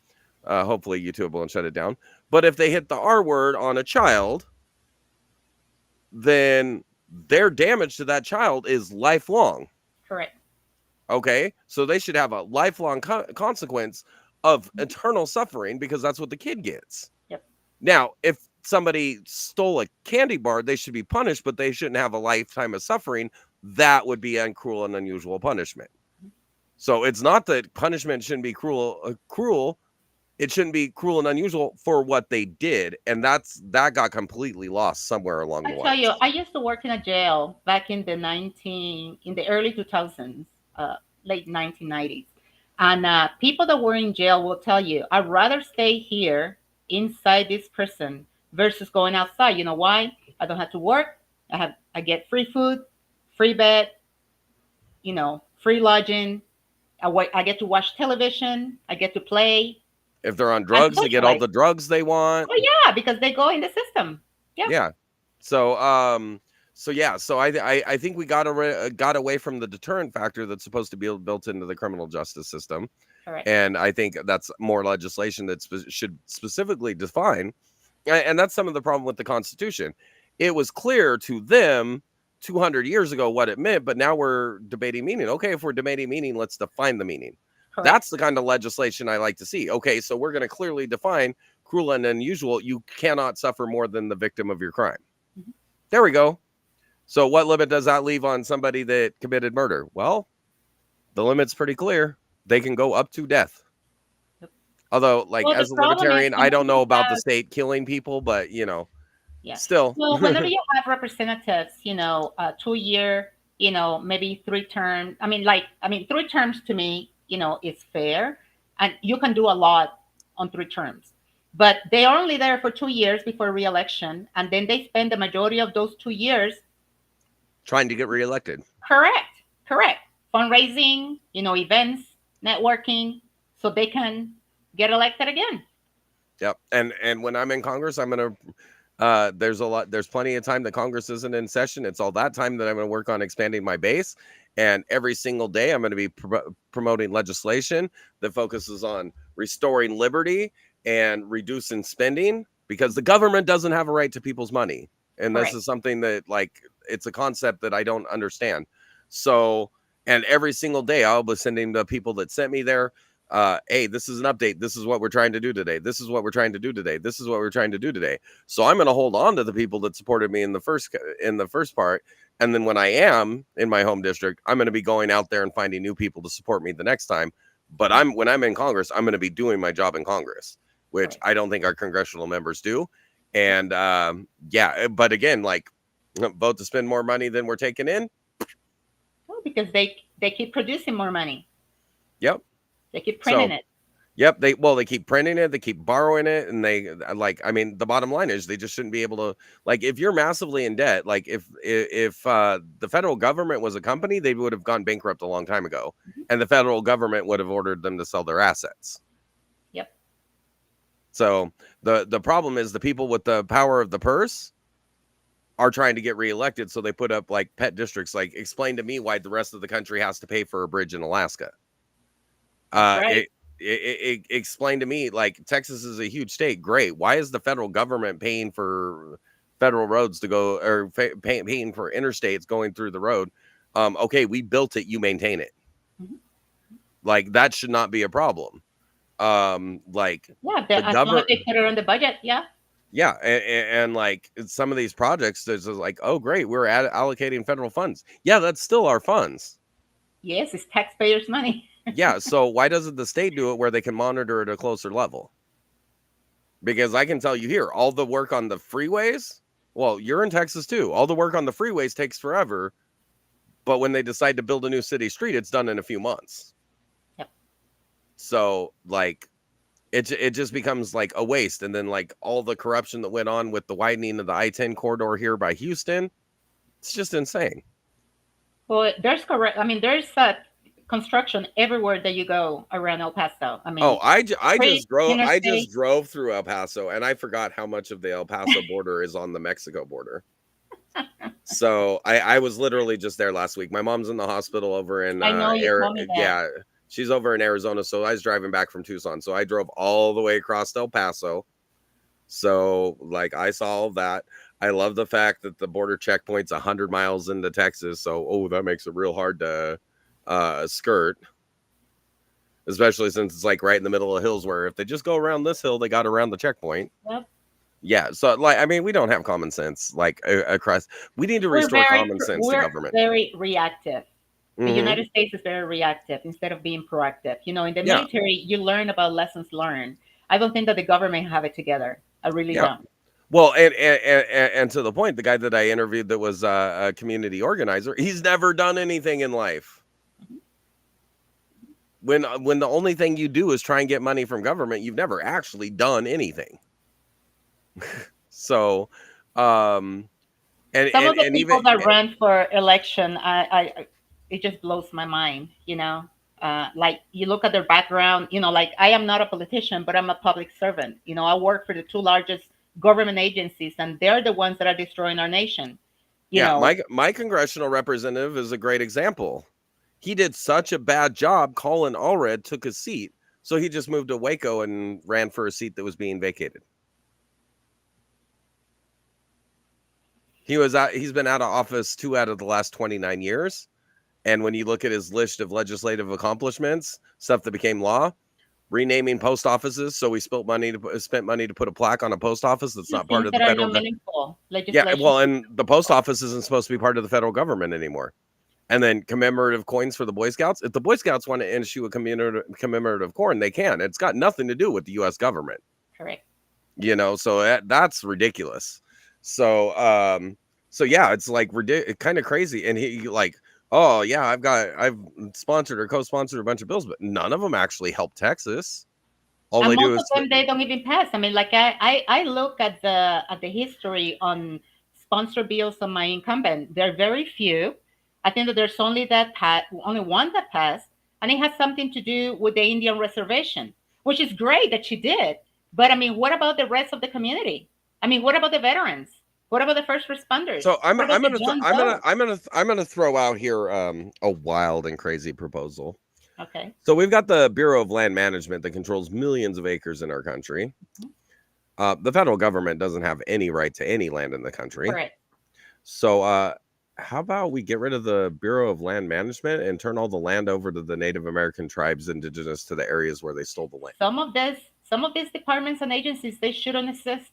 Hopefully YouTube won't shut it down. But if they hit the R word on a child, then their damage to that child is lifelong. Correct. Okay, so they should have a lifelong consequence of eternal suffering because that's what the kid gets. Yep. Now, if somebody stole a candy bar, they should be punished, but they shouldn't have a lifetime of suffering. That would be uncruel and unusual punishment. So it's not that punishment shouldn't be cruel. It shouldn't be cruel and unusual for what they did, and that got completely lost somewhere along the I way. tell you, I used to work in a jail back in the early 2000s, late 1990s, and people that were in jail will tell you, I'd rather stay here inside this prison versus going outside. You know why? I don't have to work. I get free food, free bed, free lodging. I get to watch television. I get to play. If they're on drugs, they get all the drugs they want. Oh yeah, because they go in the system. Yeah. Yeah. So I think we got away from the deterrent factor that's supposed to be built into the criminal justice system. Correct. And I think that's more legislation that should specifically define. And that's some of the problem with the Constitution. It was clear to them 200 years ago what it meant, but now we're debating meaning. Okay, if we're debating meaning, let's define the meaning. Correct. That's the kind of legislation I like to see. Okay, so we're going to clearly define cruel and unusual. You cannot suffer more than the victim of your crime. Mm-hmm. There we go. So what limit does that leave on somebody that committed murder? Well, the limit's pretty clear. They can go up to death. Yep. Although, as a libertarian, I don't know about the state killing people, but, yeah. Still. Well, whenever you have representatives, 2-year, maybe 3 terms. 3 terms to me, is fair, and you can do a lot on 3 terms. But they are only there for 2 years before re-election, and then they spend the majority of those 2 years trying to get reelected. Correct. Fundraising, events, networking, so they can get elected again. Yep. And when I'm in Congress, I'm gonna. There's plenty of time that Congress isn't in session. It's all that time that I'm going to work on expanding my base. And every single day, I'm going to be promoting legislation that focuses on restoring liberty and reducing spending, because the government doesn't have a right to people's money. And this is something that, it's a concept that I don't understand. So, and every single day, I'll be sending the people that sent me there, hey, this is an update. This is what we're trying to do today. This is what we're trying to do today. This is what we're trying to do today. So I'm going to hold on to the people that supported me in the first part. And then when I am in my home district, I'm going to be going out there and finding new people to support me the next time. But when I'm in Congress, I'm going to be doing my job in Congress, which I don't think our congressional members do. And but again, vote to spend more money than we're taking in. Oh, because they keep producing more money. Yep. They keep printing it. Yep. They keep printing it. They keep borrowing it. And the bottom line is they just shouldn't be able to, if you're massively in debt, if the federal government was a company, they would have gone bankrupt a long time ago. Mm-hmm. And the federal government would have ordered them to sell their assets. Yep. So the problem is the people with the power of the purse are trying to get reelected. So they put up pet districts. Explain to me why the rest of the country has to pay for a bridge in Alaska. Right. Explain to me, Texas is a huge state. Great. Why is the federal government paying for federal roads to go, or paying for interstates going through the road? Okay, we built it. You maintain it. Mm-hmm. That should not be a problem. The government, they put it on the budget. Yeah. Yeah, and some of these projects, there's oh great, we're allocating federal funds. Yeah, that's still our funds. Yes, it's taxpayers' money. Yeah, so why doesn't the state do it where they can monitor at a closer level? Because I can tell you here, all the work on the freeways, well, you're in Texas too. All the work on the freeways takes forever, but when they decide to build a new city street, it's done in a few months. Yep. So it just becomes a waste. And then all the corruption that went on with the widening of the I-10 corridor here by Houston, it's just insane. Well, there's construction everywhere that you go around El Paso. I just drove through El Paso, and I forgot how much of the El Paso border is on the Mexico border. So I was literally just there last week. My mom's in the hospital over in I know you told me that. yeah, she's over in Arizona. So I was driving back from Tucson. So I drove all the way across El Paso. So like I saw all that. I love the fact that the border checkpoint's 100 miles into Texas. So that makes it real hard to skirt. Especially since it's like right in the middle of hills where if they just go around this hill, they got around the checkpoint. Yep. Yeah, so like I mean, we don't have common sense like across. We need to restore common sense to government. We're very reactive. The Mhm. United States is very reactive instead of being proactive. In the Yeah. military, you learn about lessons learned. I don't think that the government have it together. I really Yeah. don't. Well, and to the point, the guy that I interviewed that was a community organizer, he's never done anything in life. When the only thing you do is try and get money from government, you've never actually done anything. So, and Some of the and people even that run for election, it just blows my mind. Like you look at their background. Like I am not a politician, but I'm a public servant. I work for the two largest government agencies, and they're the ones that are destroying our nation. my congressional representative is a great example. He did such a bad job. Colin Allred took his seat, so he just moved to Waco and ran for a seat that was being vacated. He's been out of office 2 out of the last 29 years. And when you look at his list of legislative accomplishments, stuff that became law, renaming post offices. So we spent money to put a plaque on a post office that's not part of the federal government. Yeah, well, and the post office isn't supposed to be part of the federal government anymore. And then commemorative coins for the Boy Scouts. If the Boy Scouts want to issue a commemorative coin, they can. It's got nothing to do with the U.S. government. Correct. So that's ridiculous. So yeah, it's like kind of crazy. And he like, oh yeah, I've sponsored or co-sponsored a bunch of bills, but none of them actually help Texas. All And they do most is of them they don't even pass. I mean, like I look at the history on sponsor bills on my incumbent. There are very few. I think that there's only one that passed, and it has something to do with the Indian reservation, which is great that she did. But I mean, what about the rest of the community? I mean, what about the veterans? What about the first responders? So I'm What about the John Doe? I'm gonna throw out here a wild and crazy proposal. Okay. So we've got the Bureau of Land Management that controls millions of acres in our country. The federal government doesn't have any right to any land in the country. Correct. So how about we get rid of the Bureau of Land Management and turn all the land over to the Native American tribes indigenous to the areas where they stole the land? Some of these departments and agencies, they shouldn't exist.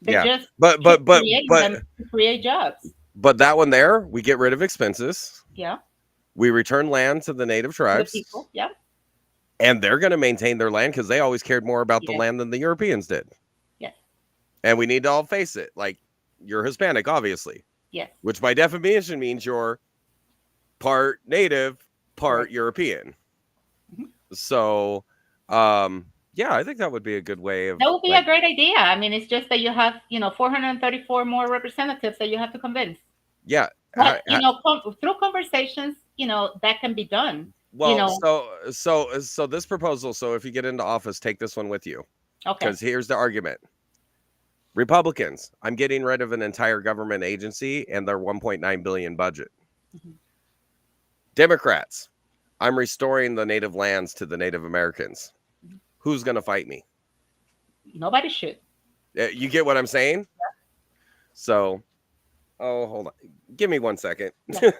They Yeah, just but them to create jobs. But that one there, we get rid of expenses. Yeah. We return land to the native tribes. The people. Yeah. And they're going to maintain their land because they always cared more about the Yes. land than the Europeans did. Yes. And we need to all face it. Like, you're Hispanic, obviously. Yes. Which by definition means you're part native, part Right. European. Mhm. So, yeah, I think that would be a good way of. That would be a great idea. I mean, it's just that you have, 434 more representatives that you have to convince. Yeah. But, through conversations, that can be done. Well, so this proposal. So if you get into office, take this one with you. Okay. Because here's the argument. Republicans, I'm getting rid of an entire government agency and their 1.9 billion budget. Mhm. Democrats, I'm restoring the native lands to the Native Americans. Mhm. Who's going to fight me? Nobody should. You get what I'm saying? Yeah. So, hold on. Give me 1 second. Yeah.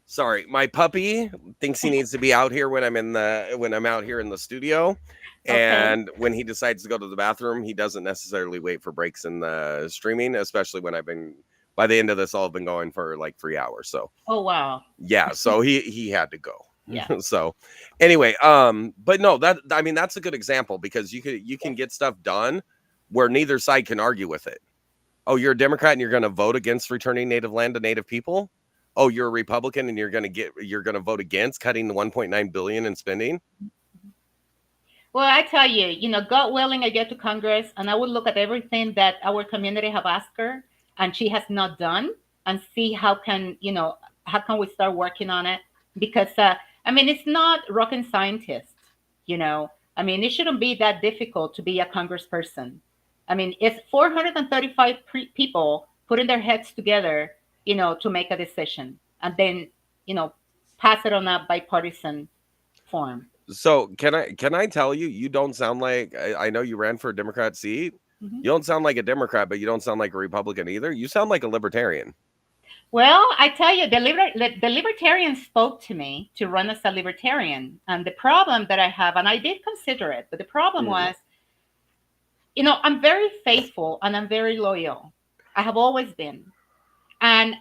Sorry, my puppy thinks he needs to be out here when I'm out here in the studio. And when he decides to go to the bathroom, he doesn't necessarily wait for breaks in the streaming, especially when by the end of this, I'll have been going for like 3 hours. So, oh, wow. Yeah. So he had to go. Yeah. So anyway, but no, that's a good example because you can get stuff done where neither side can argue with it. Oh, you're a Democrat and you're going to vote against returning native land to native people. Oh, you're a Republican and you're going to vote against cutting the 1.9 billion in spending. Well, I tell you, God willing, I get to Congress and I would look at everything that our community have asked her and she has not done and see how can we start working on it. because I mean, it's not rocket scientist, you know. I mean, it shouldn't be that difficult to be a congressperson. I mean, it's 435 people putting their heads together, you know, to make a decision and then, you know, pass it on a bipartisan form. So can I tell you, you don't sound like, I know you ran for a Democrat seat. Mhm. You don't sound like a Democrat, but you don't sound like a Republican either. You sound like a libertarian. Well, I tell you, the libertarian spoke to me to run as a libertarian. And the problem that I have, and I did consider it, but the problem Mhm. was, you know, I'm very faithful and I'm very loyal. I have always been. And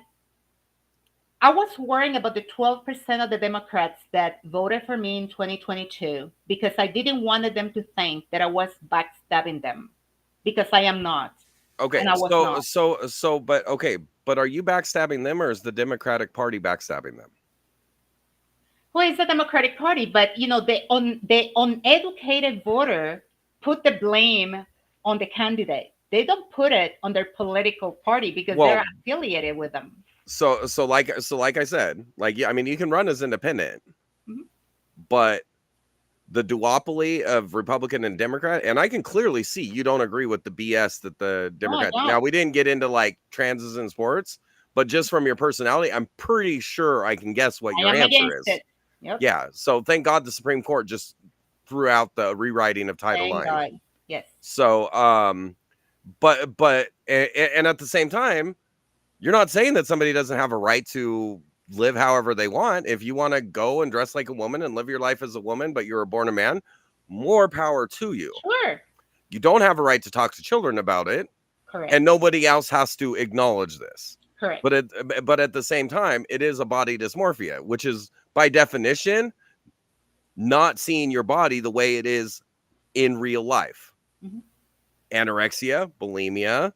I was worrying about the 12% of the Democrats that voted for me in 2022 because I didn't want them to think that I was backstabbing them because I am not. Okay, And I was not. but okay, but are you backstabbing them, or is the Democratic Party backstabbing them? Well, it's the Democratic Party, but you know, the uneducated voter put the blame on the candidate. They don't put it on their political party because Well, they're affiliated with them. so like I said, like, yeah, I mean, you can run as independent, Mhm. but the duopoly of Republican and Democrat, and I can clearly see you don't agree with the BS that the No, I Democrat. Now, don't. we didn't get into like transes and sports, but just from your personality, I'm pretty sure I can guess what I your am answer against is. it. Yep. Yeah. So thank God the Supreme Court just threw out the rewriting of Title Thank IX. God. Yes. So, and at the same time, you're not saying that somebody doesn't have a right to live however they want. If you want to go and dress like a woman and live your life as a woman, but you're born a man, more power to you. Sure. You don't have a right to talk to children about it, Correct. and nobody else has to acknowledge this. Correct. But at the same time, it is a body dysmorphia, which is by definition not seeing your body the way it is in real life. Mhm. Anorexia, bulimia,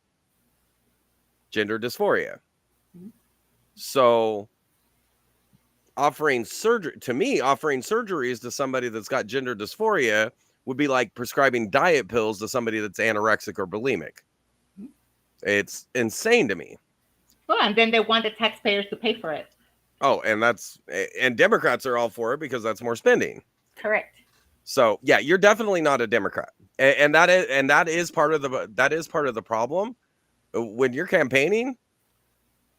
gender dysphoria. Mhm. So offering surgeries to somebody that's got gender dysphoria would be like prescribing diet pills to somebody that's anorexic or bulimic. Mhm. It's insane to me. Well, and then they want the taxpayers to pay for it. Oh, and Democrats are all for it because that's more spending. Correct. So yeah, you're definitely not a Democrat, and that is part of the problem. When you're campaigning,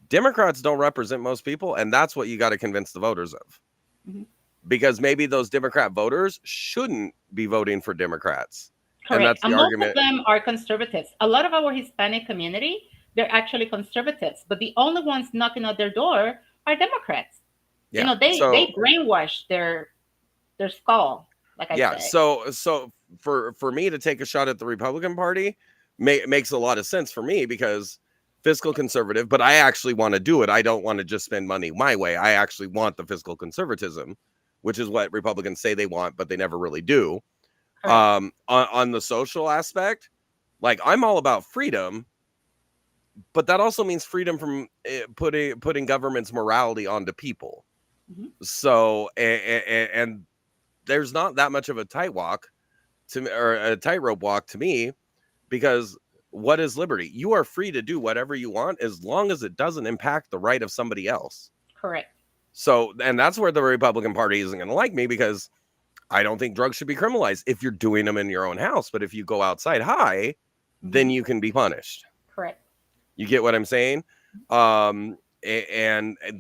Democrats don't represent most people, and that's what you got to convince the voters of. Mhm. Because maybe those Democrat voters shouldn't be voting for Democrats, and Correct. that's the And most of argument. them are conservatives. A lot of our Hispanic community, they're actually conservatives, but the only ones knocking at their door are Democrats. You Yeah. know, they brainwash their skull, like I Yeah. say. So for me to take a shot at the Republican Party makes a lot of sense for me because fiscal conservative, but I actually want to do it. I don't want to just spend money my way. I actually want the fiscal conservatism, which is what Republicans say they want, but they never really do. Correct. On the social aspect, like I'm all about freedom, but that also means freedom from putting government's morality onto people. Mhm. So and there's not that much of a tightrope walk to me, because what is liberty? You are free to do whatever you want as long as it doesn't impact the right of somebody else. Correct. So, and that's where the Republican Party isn't going to like me, because I don't think drugs should be criminalized if you're doing them in your own house. But if you go outside high, then Mhm. you can be punished. Correct. You get what I'm saying? And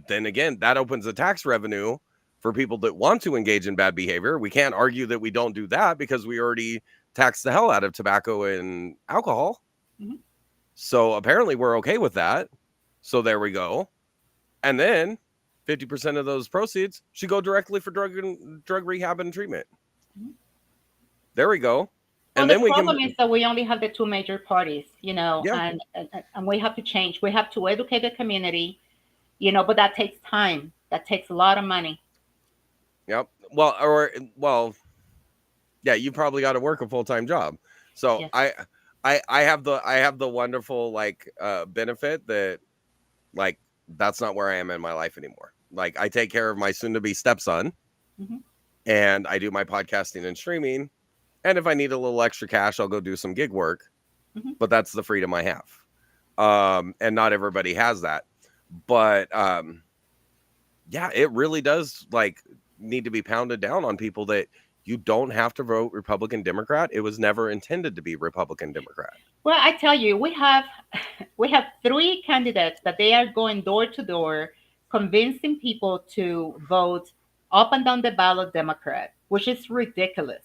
then again, that opens the tax revenue for people that want to engage in bad behavior. We can't argue that we don't do that because we already tax the hell out of tobacco and alcohol. Mhm. So apparently we're okay with that. So there we go. And then 50% of those proceeds should go directly for drug rehab and treatment. Mhm. There we go. Well, And the then we problem can, is that we only have the two major parties, you know, yeah, and we have to change. We have to educate the community, you know, but that takes time. That takes a lot of money. yep. Well, yeah, you probably got to work a full-time job. So Yes. I have the wonderful benefit that like that's not where I am in my life anymore. Like I take care of my soon-to-be stepson, Mhm. and I do my podcasting and streaming. And if I need a little extra cash, I'll go do some gig work. Mhm. But that's the freedom I have. And not everybody has that. But yeah, it really does like need to be pounded down on people that you don't have to vote Republican, Democrat. It was never intended to be Republican, Democrat. Well, I tell you, we have we have three candidates that they are going door to door, convincing people to vote up and down the ballot Democrat, which is ridiculous.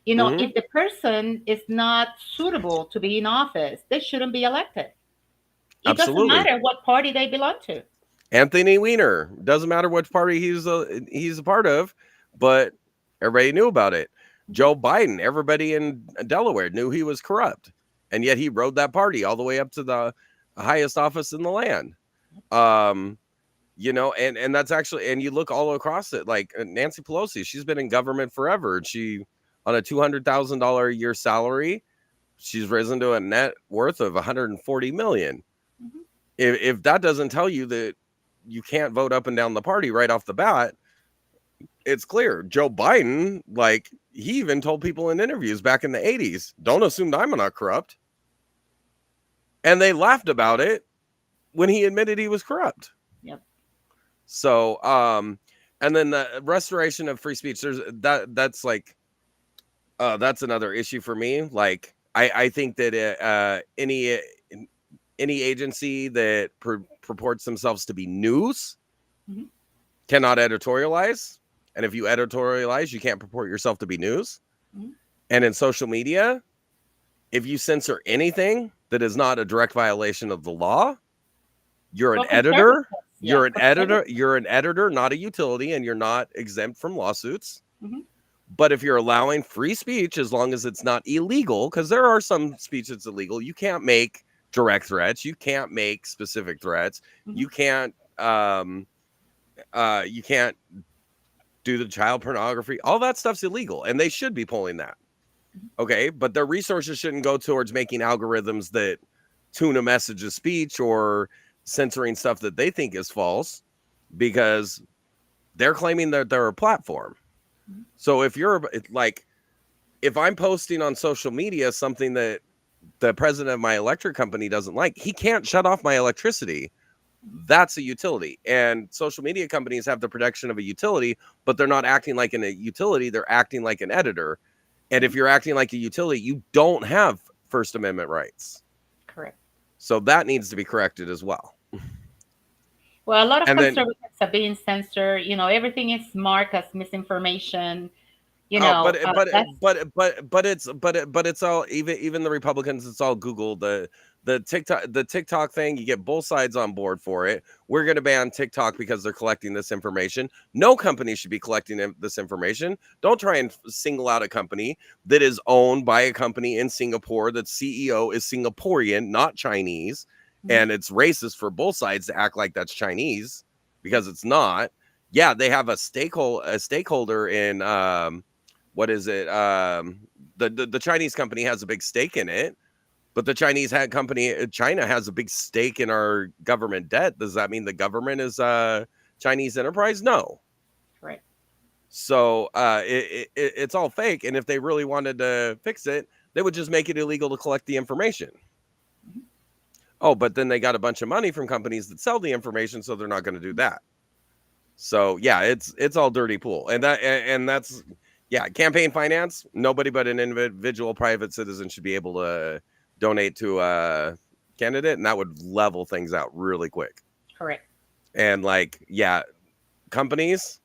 You know, Hmm. if the person is not suitable to be in office, they shouldn't be elected. It doesn't Absolutely. matter what party they belong to. Anthony Weiner, doesn't matter which party he's a part of, but everybody knew about it. Joe Biden, everybody in Delaware knew he was corrupt, and yet he rode that party all the way up to the highest office in the land. And that's actually, and you look all across it, like Nancy Pelosi, she's been in government forever. She on a $200,000 a year salary, she's risen to a net worth of 140 million. Mhm. If that doesn't tell you that you can't vote up and down the party right off the bat, it's clear. Joe Biden, like, he even told people in interviews back in the 80s, don't assume I'm not corrupt. And they laughed about it when he admitted he was corrupt. Yep. So, and then the restoration of free speech, that's like, that's another issue for me. Like, I think that any agency that purports themselves to be news Mhm. cannot editorialize. And if you editorialize, you can't purport yourself to be news. Mhm. And in social media, if you censor anything that is not a direct violation of the law, you're an Well, editor. conservatives, You're yeah, an editor. conservatives. You're an editor, not a utility, and you're not exempt from lawsuits. Mhm. But if you're allowing free speech, as long as it's not illegal, because there are some speech that's illegal, you can't make direct threats. You can't make specific threats. Mhm. You can't do the child pornography. All that stuff's illegal, and they should be pulling that. Okay, but their resources shouldn't go towards making algorithms that tune a message as speech or censoring stuff that they think is false, because they're claiming that they're a platform. So if I'm posting on social media something that the president of my electric company doesn't like, he can't shut off my electricity. That's a utility. And social media companies have the protection of a utility, but they're not acting like a utility. They're acting like an editor. And if you're acting like a utility, you don't have First Amendment rights. Correct. So that needs to be corrected as well. Well, a lot of And then, conservatives are being censored. You know, everything is marked as misinformation. You oh, know, that's but it's all, even the Republicans, it's all Google. The TikTok thing, you get both sides on board for it. We're going to ban TikTok because they're collecting this information. No company should be collecting this information. Don't try and single out a company that is owned by a company in Singapore that CEO is Singaporean, not Chinese, and it's racist for both sides to act like that's Chinese, because it's not. Yeah, they have a stakeholder in what is it? The Chinese company has a big stake in it. But the China has a big stake in our government debt. Does that mean the government is a Chinese enterprise? No. right. So it's all fake. And if they really wanted to fix it, they would just make it illegal to collect the information. Oh, but then they got a bunch of money from companies that sell the information, so they're not going to do that. So yeah, it's all dirty pool, and that's campaign finance. Nobody but an individual private citizen should be able to donate to a candidate, and that would level things out really quick. Correct. And companies,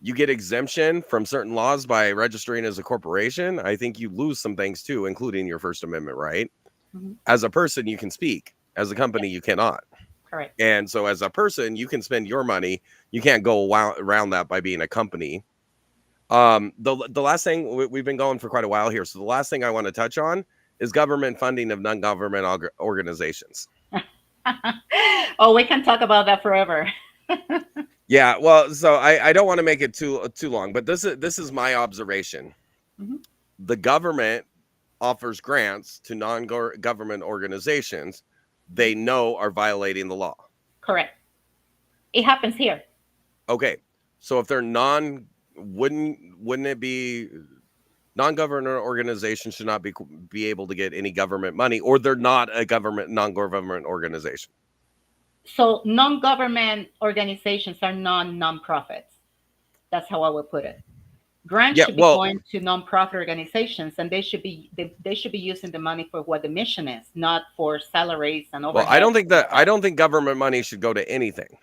you get exemption from certain laws by registering as a corporation. I think you lose some things too, including your First Amendment right. Mm-hmm. As a person, you can speak. As a company, you cannot. Correct. And so as a person, you can spend your money. You can't go around that by being a company. The last thing, we've been going for quite a while here, so the last thing I want to touch on is government funding of non-government organizations. Oh, we can talk about that forever. Yeah, well, so I don't want to make it too long, but this is my observation. Mm-hmm. The government offers grants to non-government organizations they know are violating the law. Correct. It happens here. Okay, so if they're wouldn't it be non-government organizations should not be able to get any government money, or they're not a non-government organization? So non-government organizations are non-profits. That's how I would put it. Grants Yeah, should be well, going to non-profit organizations, and they should be using the money for what the mission is, not for salaries and overhead. I don't think government money should go to anything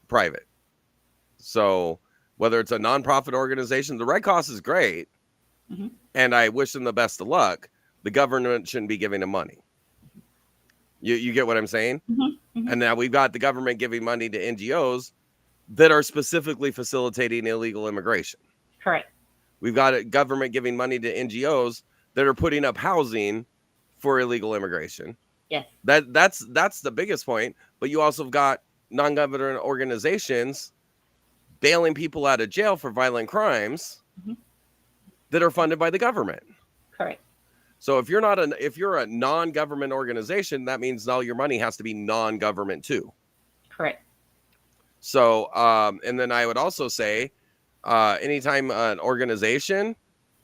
private. So whether it's a nonprofit organization, the Red Cross is great, and I wish them the best of luck. The government shouldn't be giving them money. You get what I'm saying? And now we've got the government giving money to NGOs that are specifically facilitating illegal immigration. Correct. We've got a government giving money to NGOs that are putting up housing for illegal immigration. Yes. That's the biggest point. But you also have got non-government organizations bailing people out of jail for violent crimes that are funded by the government. Correct. So if you're a non-government organization, that means all your money has to be non-government too. Correct. So and then I would also say anytime an organization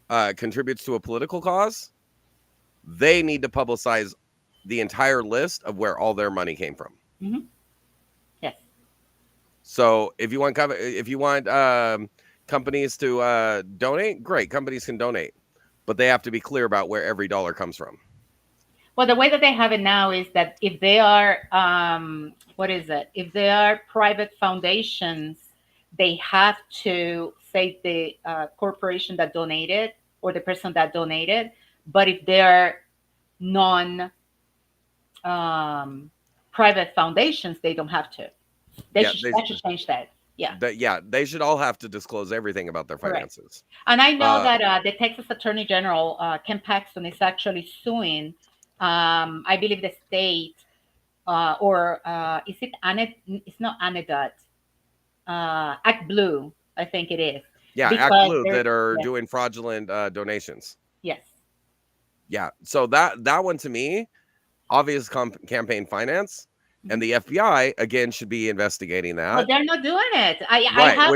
contributes to a political cause, they need to publicize the entire list of where all their money came from. Yes. So if you want companies to donate, great, companies can donate, but they have to be clear about where every dollar comes from. Well, the way that they have it now is that if they are if they are private foundations, they have to say the corporation that donated or the person that donated. But if they are private foundations, they don't have to. They should change that. Yeah. They should all have to disclose everything about their finances. And I know that the Texas Attorney General, Ken Paxton, is actually suing, I believe, the state, or is it it's not Anedot, Act Blue, I think it is. Yeah, Act Blue that are doing fraudulent donations. Yes. Yeah, so that one to me, obvious campaign finance, and the FBI again should be investigating that. But they're not doing it. I have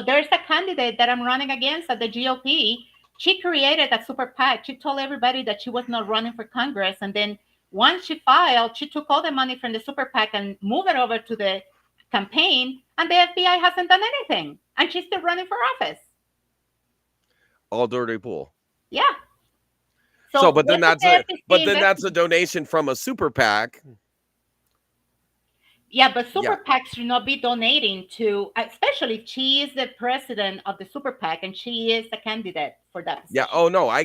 there's a candidate that I'm running against at the GOP. She created a super PAC. She told everybody that she was not running for Congress, and then once she filed, she took all the money from the super PAC and moved it over to the campaign, and the FBI hasn't done anything, and she's still running for office. All dirty pool. Yeah. So but then that's a donation from a super PAC. Yeah, but super PACs should not be donating to, especially if she is the president of the super PAC and she is a candidate for that position. Yeah. Oh no, I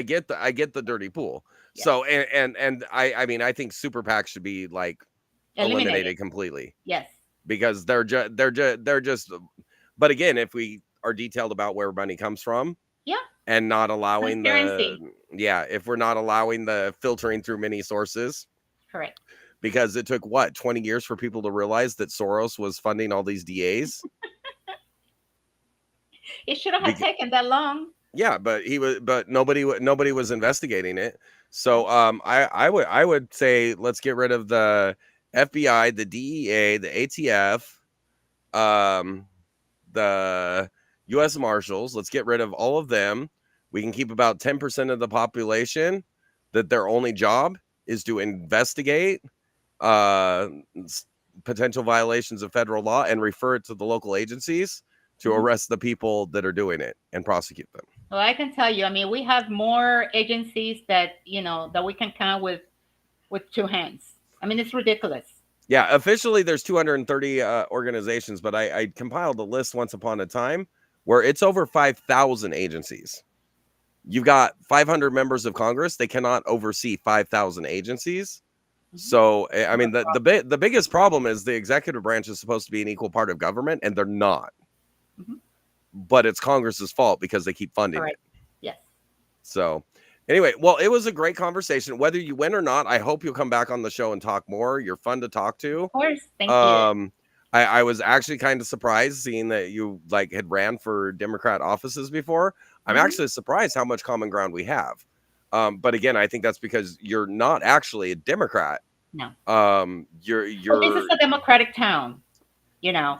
get the dirty pool. Yeah. So and I mean I think super PACs should be like eliminated completely. Yes. Because they're just. But again, if we are detailed about where money comes from. Yeah. And not allowing if we're not allowing the filtering through many sources. Correct. Because it took 20 years for people to realize that Soros was funding all these DAs. It shouldn't have taken that long. Yeah, but nobody was investigating it. So I would say let's get rid of the FBI, the DEA, the ATF, the U.S. Marshals. Let's get rid of all of them. We can keep about 10% of the population that their only job is to investigate potential violations of federal law and refer it to the local agencies to arrest the people that are doing it and prosecute them. Well, I can tell you, I mean, we have more agencies that we can count with two hands. I mean, it's ridiculous. Yeah, officially there's 230 organizations, but I compiled a list once upon a time where it's over 5,000 agencies. You've got 500 members of Congress. They cannot oversee 5,000 agencies. So, I mean, the biggest problem is the executive branch is supposed to be an equal part of government, and they're not. But it's Congress's fault because they keep funding it. Yes. So, anyway, well, it was a great conversation. Whether you win or not, I hope you'll come back on the show and talk more. You're fun to talk to. Of course. Thank you. I was actually kind of surprised seeing that you had ran for Democrat offices before. I'm actually surprised how much common ground we have. But again, I think that's because you're not actually a Democrat. No. You're. Well, this is a Democratic town, and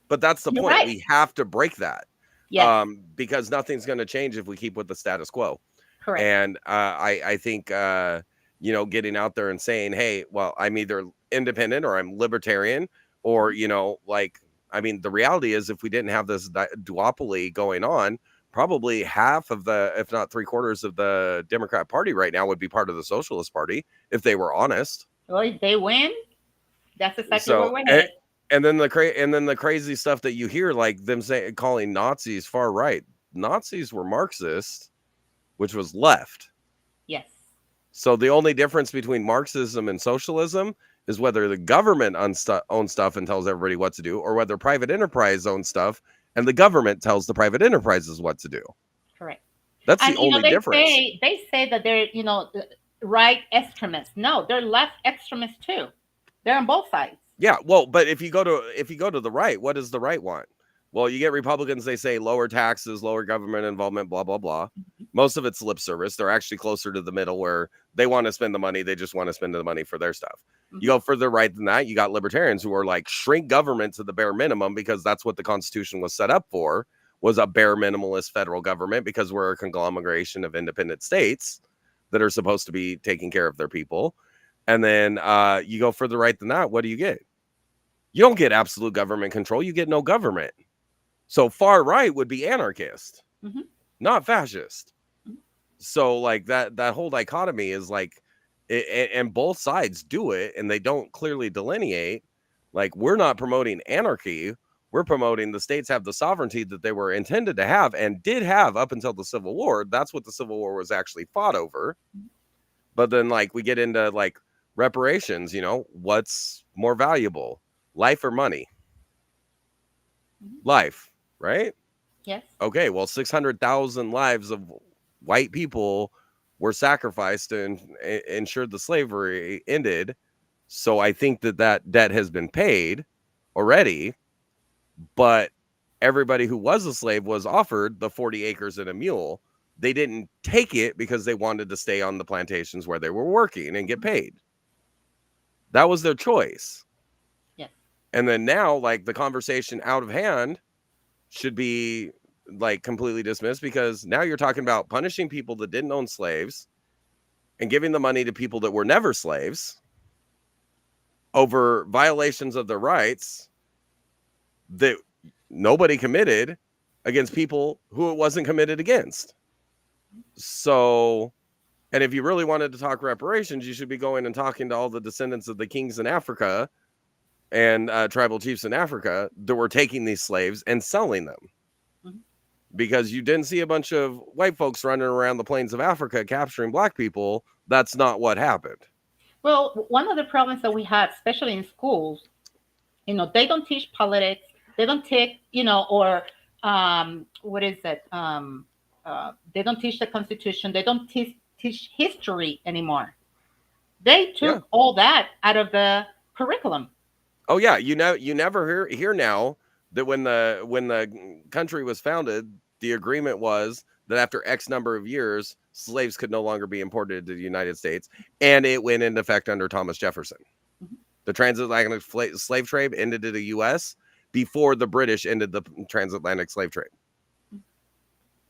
but that's the point. Right. We have to break that. Yes. Because nothing's going to change if we keep with the status quo. Correct. And I think getting out there and saying, hey, well, I'm either independent or I'm libertarian, or, you know, like, I mean, the reality is if we didn't have this duopoly going on, probably half of the, if not 3/4 of the Democrat Party right now would be part of the Socialist Party if they were honest. Well, if they win, that's exactly where So, we're headed. and then the crazy stuff that you hear, like them calling Nazis far right. Nazis were Marxist, which was left. Yes. So the only difference between Marxism and socialism is whether the government owns stuff and tells everybody what to do, or whether private enterprise owns stuff and the government tells the private enterprises what to do. Correct. That's the only difference. They say that they're, you know, right extremists. No, they're left extremists too. They're on both sides. Yeah, well, but if you go to the right, what does the right want? Well, you get Republicans, they say lower taxes, lower government involvement, blah, blah, blah. Most of it's lip service. They're actually closer to the middle where they want to spend the money. They just want to spend the money for their stuff. You go further right than that, you got libertarians who are like shrink government to the bare minimum because that's what the Constitution was set up for, was a bare minimalist federal government, because we're a conglomeration of independent states that are supposed to be taking care of their people. And then you go further right than that, what do you get? You don't get absolute government control. You get no government. So far right would be anarchist, not fascist. So like that whole dichotomy is like, and both sides do it, and they don't clearly delineate. Like, we're not promoting anarchy. We're promoting the states have the sovereignty that they were intended to have and did have up until the Civil War. That's what the Civil War was actually fought over. But then like we get into like reparations, you know, what's more valuable, life or money? Life, right? Yes. Okay, well, 600,000 lives of white people were sacrificed to ensure the slavery ended. So I think that debt has been paid already, but everybody who was a slave was offered the 40 acres and a mule. They didn't take it because they wanted to stay on the plantations where they were working and get paid. That was their choice. Yes. And then now, like, the conversation out of hand should be like completely dismissed, because now you're talking about punishing people that didn't own slaves and giving the money to people that were never slaves over violations of their rights that nobody committed against people who it wasn't committed against. So, and if you really wanted to talk reparations, you should be going and talking to all the descendants of the kings in Africa and tribal chiefs in Africa that were taking these slaves and selling them. Because you didn't see a bunch of white folks running around the plains of Africa capturing black people. That's not what happened. Well, one of the problems that we had, especially in schools, you know, they don't teach politics. They don't take, you know, or what is it? They don't teach the Constitution. They don't teach history anymore. They took all that out of the curriculum. Oh yeah, you never hear now that when the country was founded, the agreement was that after X number of years, slaves could no longer be imported to the United States, and it went into effect under Thomas Jefferson. The transatlantic slave trade ended in the U.S. before the British ended the transatlantic slave trade.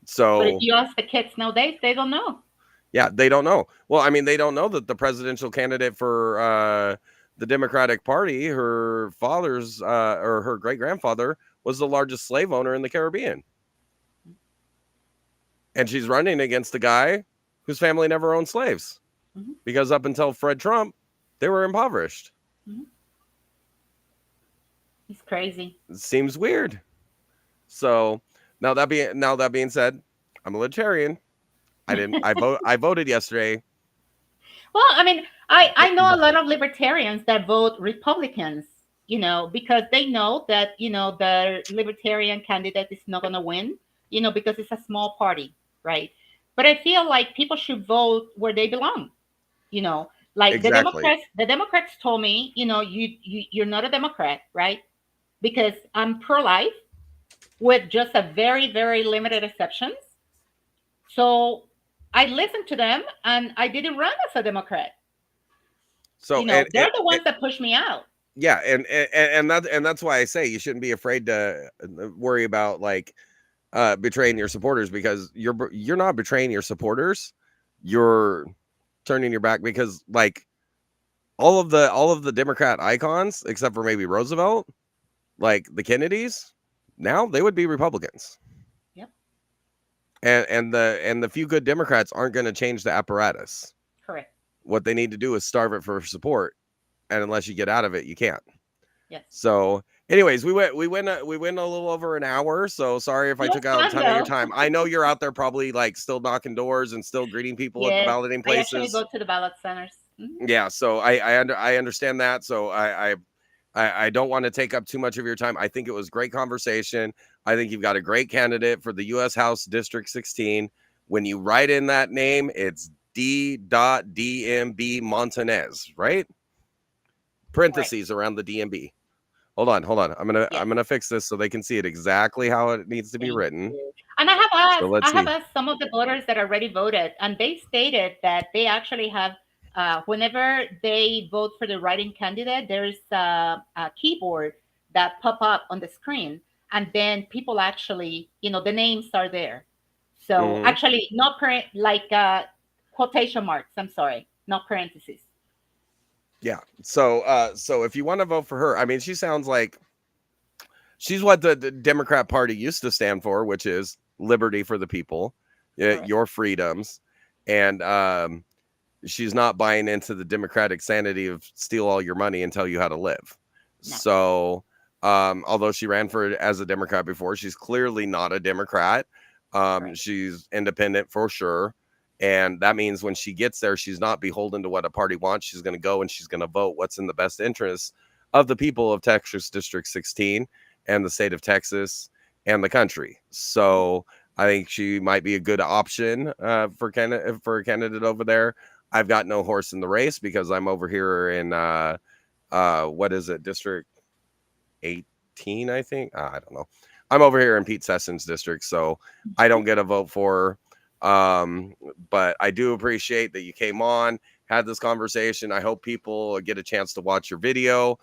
So, but if you ask the kids nowadays, they don't know. Yeah, they don't know. Well, I mean, they don't know that the presidential candidate for the Democratic Party, her father's or her great grandfather was the largest slave owner in the Caribbean. And she's running against a guy whose family never owned slaves, because up until Fred Trump, they were impoverished. It's crazy. It seems weird. So now that being said, I'm a libertarian. I voted yesterday. Well, I mean, I know a lot of libertarians that vote Republicans, you know, because they know that, you know, the libertarian candidate is not going to win, you know, because it's a small party, right? But I feel like people should vote where they belong, you know, like Exactly. the Democrats told me, you know, you're not a Democrat, right? Because I'm pro-life with just a very, very limited exceptions. So I listened to them and I didn't run as a Democrat. So you know, they're the ones that push me out. Yeah, and that's why I say you shouldn't be afraid to worry about like betraying your supporters, because you're not betraying your supporters. You're turning your back, because like all of the Democrat icons, except for maybe Roosevelt, like the Kennedys, now they would be Republicans. Yep. And the few good Democrats aren't going to change the apparatus. Correct. What they need to do is starve it for support, and unless you get out of it, you can't. Yes. So, anyways, we went a little over an hour. So sorry if I took out a ton of your time. I know you're out there probably like still knocking doors and still greeting people at the balloting places. I actually go to the ballot centers. Mm-hmm. Yeah, so I understand that. So I don't want to take up too much of your time. I think it was great conversation. I think you've got a great candidate for the U.S. House District 16. When you write in that name, it's D.DMB Montanez, right? Parentheses around the DMB. Hold on. I'm gonna fix this so they can see it exactly how it needs to be written. And I have asked some of the voters that already voted, and they stated that they actually have. Whenever they vote for the writing candidate, there's a keyboard that pop up on the screen, and then people actually, the names are there. So actually, not quotation marks. I'm sorry, not parentheses. Yeah. So if you want to vote for her, I mean, she sounds like she's what the Democrat Party used to stand for, which is liberty for the people, your freedoms, and she's not buying into the Democratic sanity of steal all your money and tell you how to live. No. So, although she ran for as a Democrat before, she's clearly not a Democrat. Right. She's independent for sure. And that means when she gets there, she's not beholden to what a party wants. She's going to go and she's going to vote what's in the best interest of the people of Texas District 16 and the state of Texas and the country. So I think she might be a good option for a candidate over there. I've got no horse in the race because I'm over here in what is it, District 18, I think. I don't know. I'm over here in Pete Sessions' district, so I don't get a vote for her. But I do appreciate that you came on, had this conversation. I hope people get a chance to watch your video.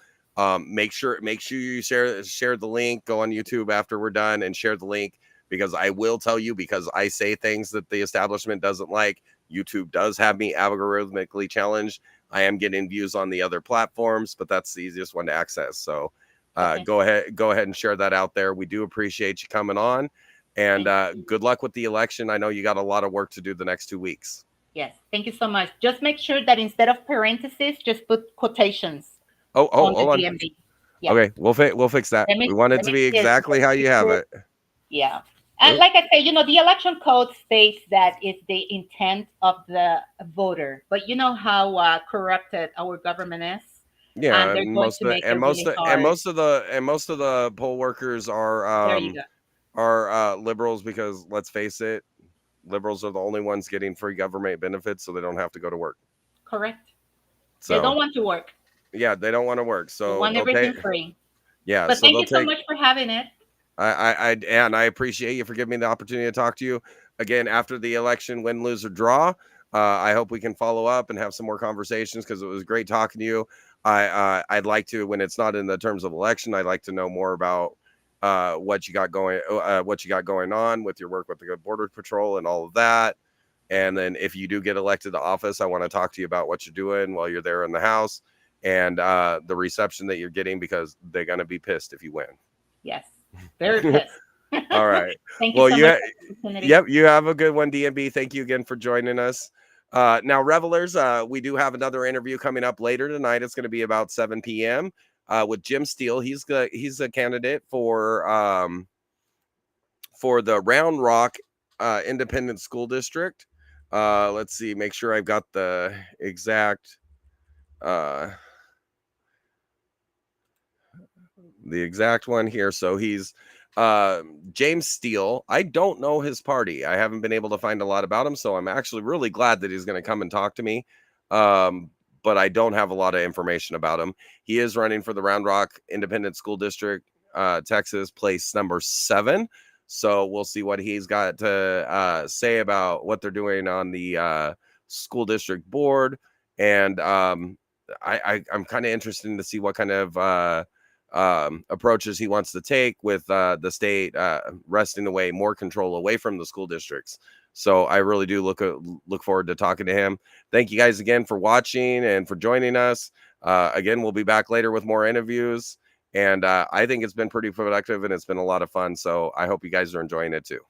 Make sure you share the link. Go on YouTube after we're done and share the link, because I will tell you, because I say things that the establishment doesn't like. YouTube does have me algorithmically challenged. I am getting views on the other platforms, but that's the easiest one to access. So okay. Go ahead and share that out there. We do appreciate you coming on, and good luck with the election. I know you got a lot of work to do the next 2 weeks. Yes, thank you so much. Just make sure that instead of parentheses, just put quotations. Hold on. DMB. Yeah. Okay, we'll fix that. We want it to be exactly how you have it. Yeah. And like I say, the election code states that it's the intent of the voter, but you know how corrupted our government is. Yeah, and most of the poll workers are liberals, because let's face it, liberals are the only ones getting free government benefits, so they don't have to go to work. Correct. So they don't want to work. Yeah, they don't want to work, so they want everything free. Yeah, but thank you so much for having it. I appreciate you for giving me the opportunity to talk to you again after the election, win, lose, or draw. I hope we can follow up and have some more conversations, because it was great talking to you. I'd like to, when it's not in the terms of election, I'd like to know more about what you got going on with your work with the Border Patrol and all of that. And then if you do get elected to office, I want to talk to you about what you're doing while you're there in the House, and the reception that you're getting, because they're going to be pissed if you win. Yes. Very pissed. All right. Thank you so much. Yep. You have a good one, DMB. Thank you again for joining us. Now, Revelers, we do have another interview coming up later tonight. It's going to be about 7 p.m. With Jim Steele. He's a candidate for the Round Rock Independent School District. Let's see. Make sure I've got the exact one here. So he's James Steele. I don't know his party. I haven't been able to find a lot about him, so I'm actually really glad that he's going to come and talk to me. But I don't have a lot of information about him. He is running for the Round Rock Independent School District, Texas, place number 7. So we'll see what he's got to say about what they're doing on the school district board. And I'm kind of interested to see what kind of approaches he wants to take with the state wresting away more control away from the school districts. So I really do look forward to talking to him. Thank you guys again for watching and for joining us. Again, we'll be back later with more interviews. And I think it's been pretty productive and it's been a lot of fun. So I hope you guys are enjoying it too.